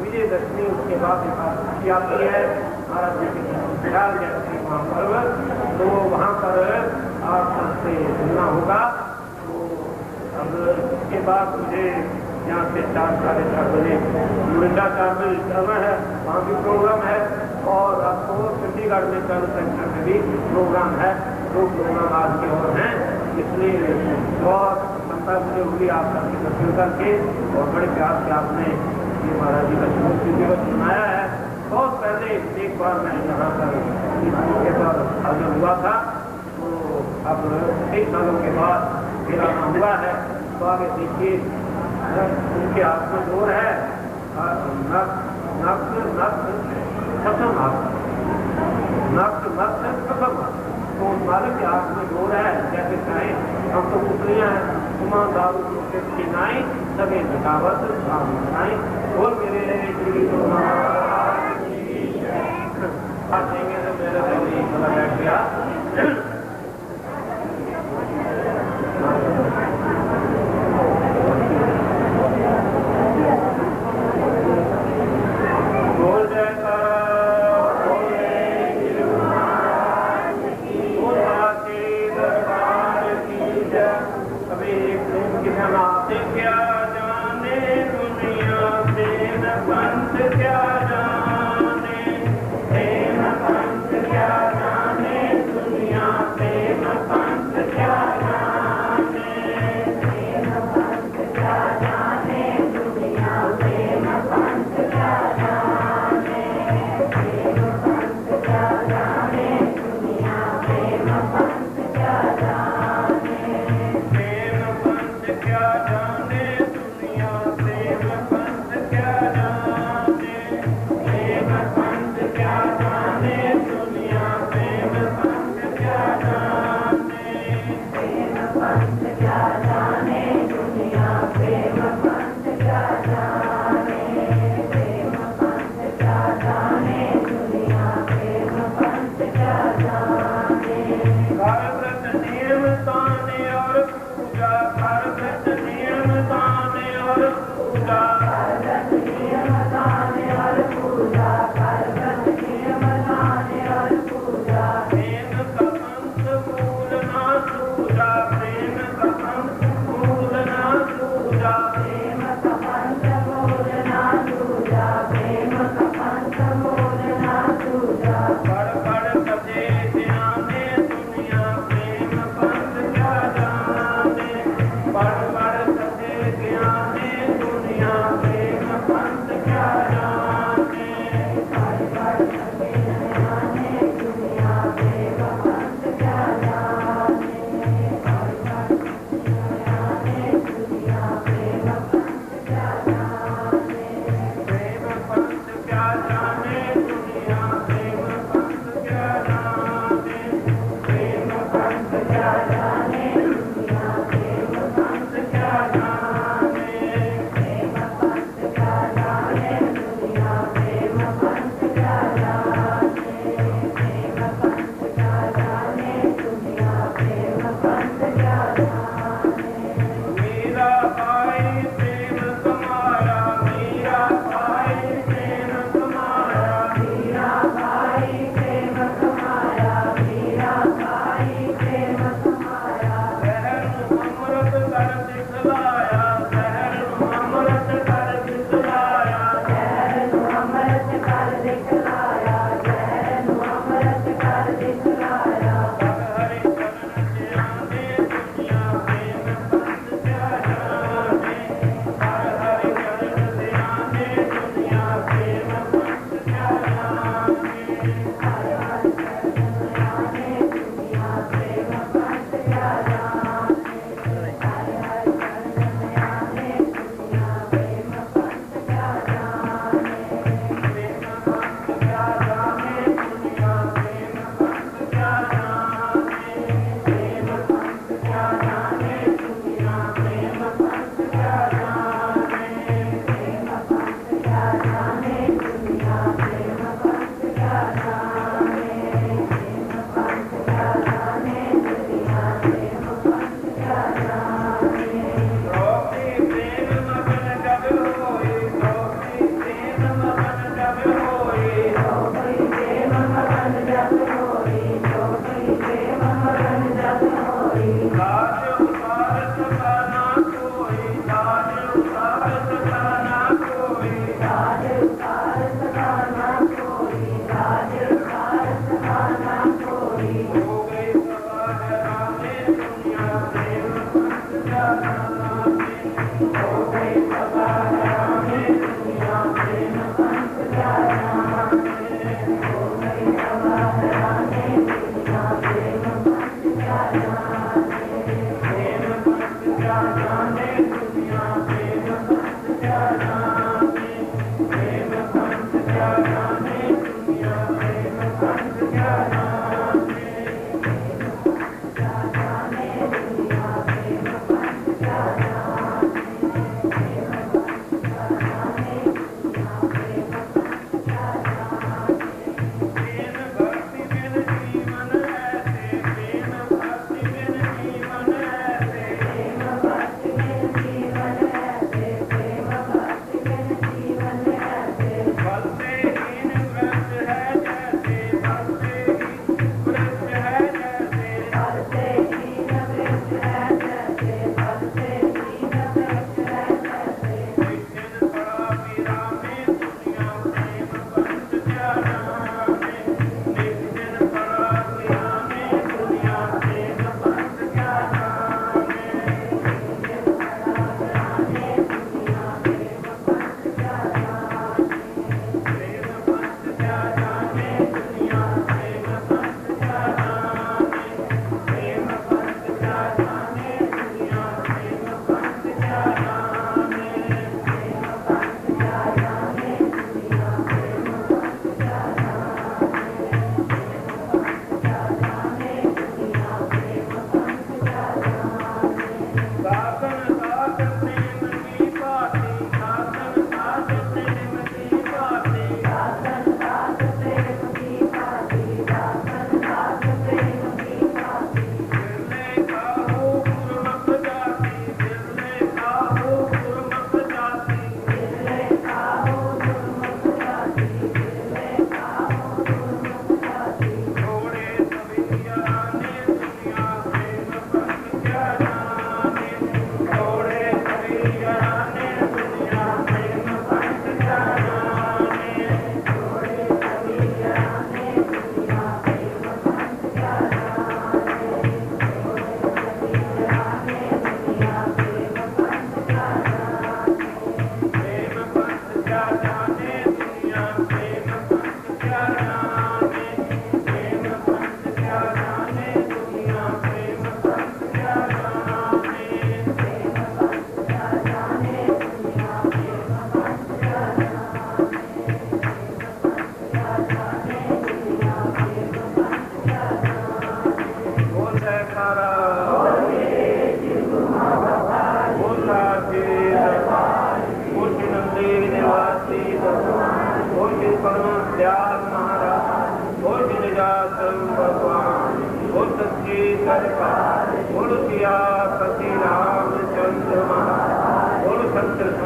विजयदशमी, उसके बाद एकादशी आती है, महाराज जी के ख्याल जयंती महापर्व। तो वहाँ पर आप सबसे मिलना होगा। तो अब इसके बाद मुझे यहाँ से 4 साढ़े 4 बजे मुरिंदा 4 बजे जाना है, वहाँ भी प्रोग्राम है। और आपको चंडीगढ़ में चालू सेंटर में भी प्रोग्राम है। 2 प्रोग्राम आज के और हैं, इसलिए बहुत क्षमता मुझे हुई आप सबके दर्शन करके, और बड़े प्यार से आपने ये महाराज जी का स्मृति दिवस मनाया है। बहुत पहले एक बार मैं यहाँ पर इस मौके पर हाजिर हुआ था, तो अब 6 सालों के बाद फिर आना हुआ है। तो आगे देखिए, उनके हाथ में जोर है, तो मालिक के हाथ में जोर है। जैसे कहें हम तो पुतलियाँ हैं, तुमा दारू खिनाएं, सभी थकावट काम बनाएं। बोल मेरे मेरे बैठ गया।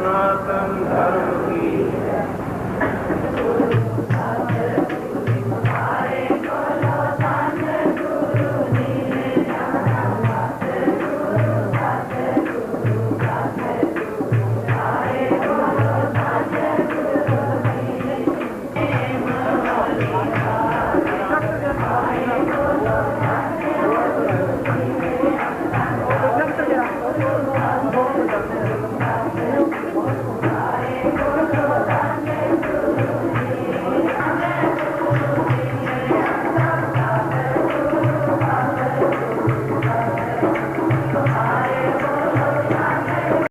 सनातन धर्म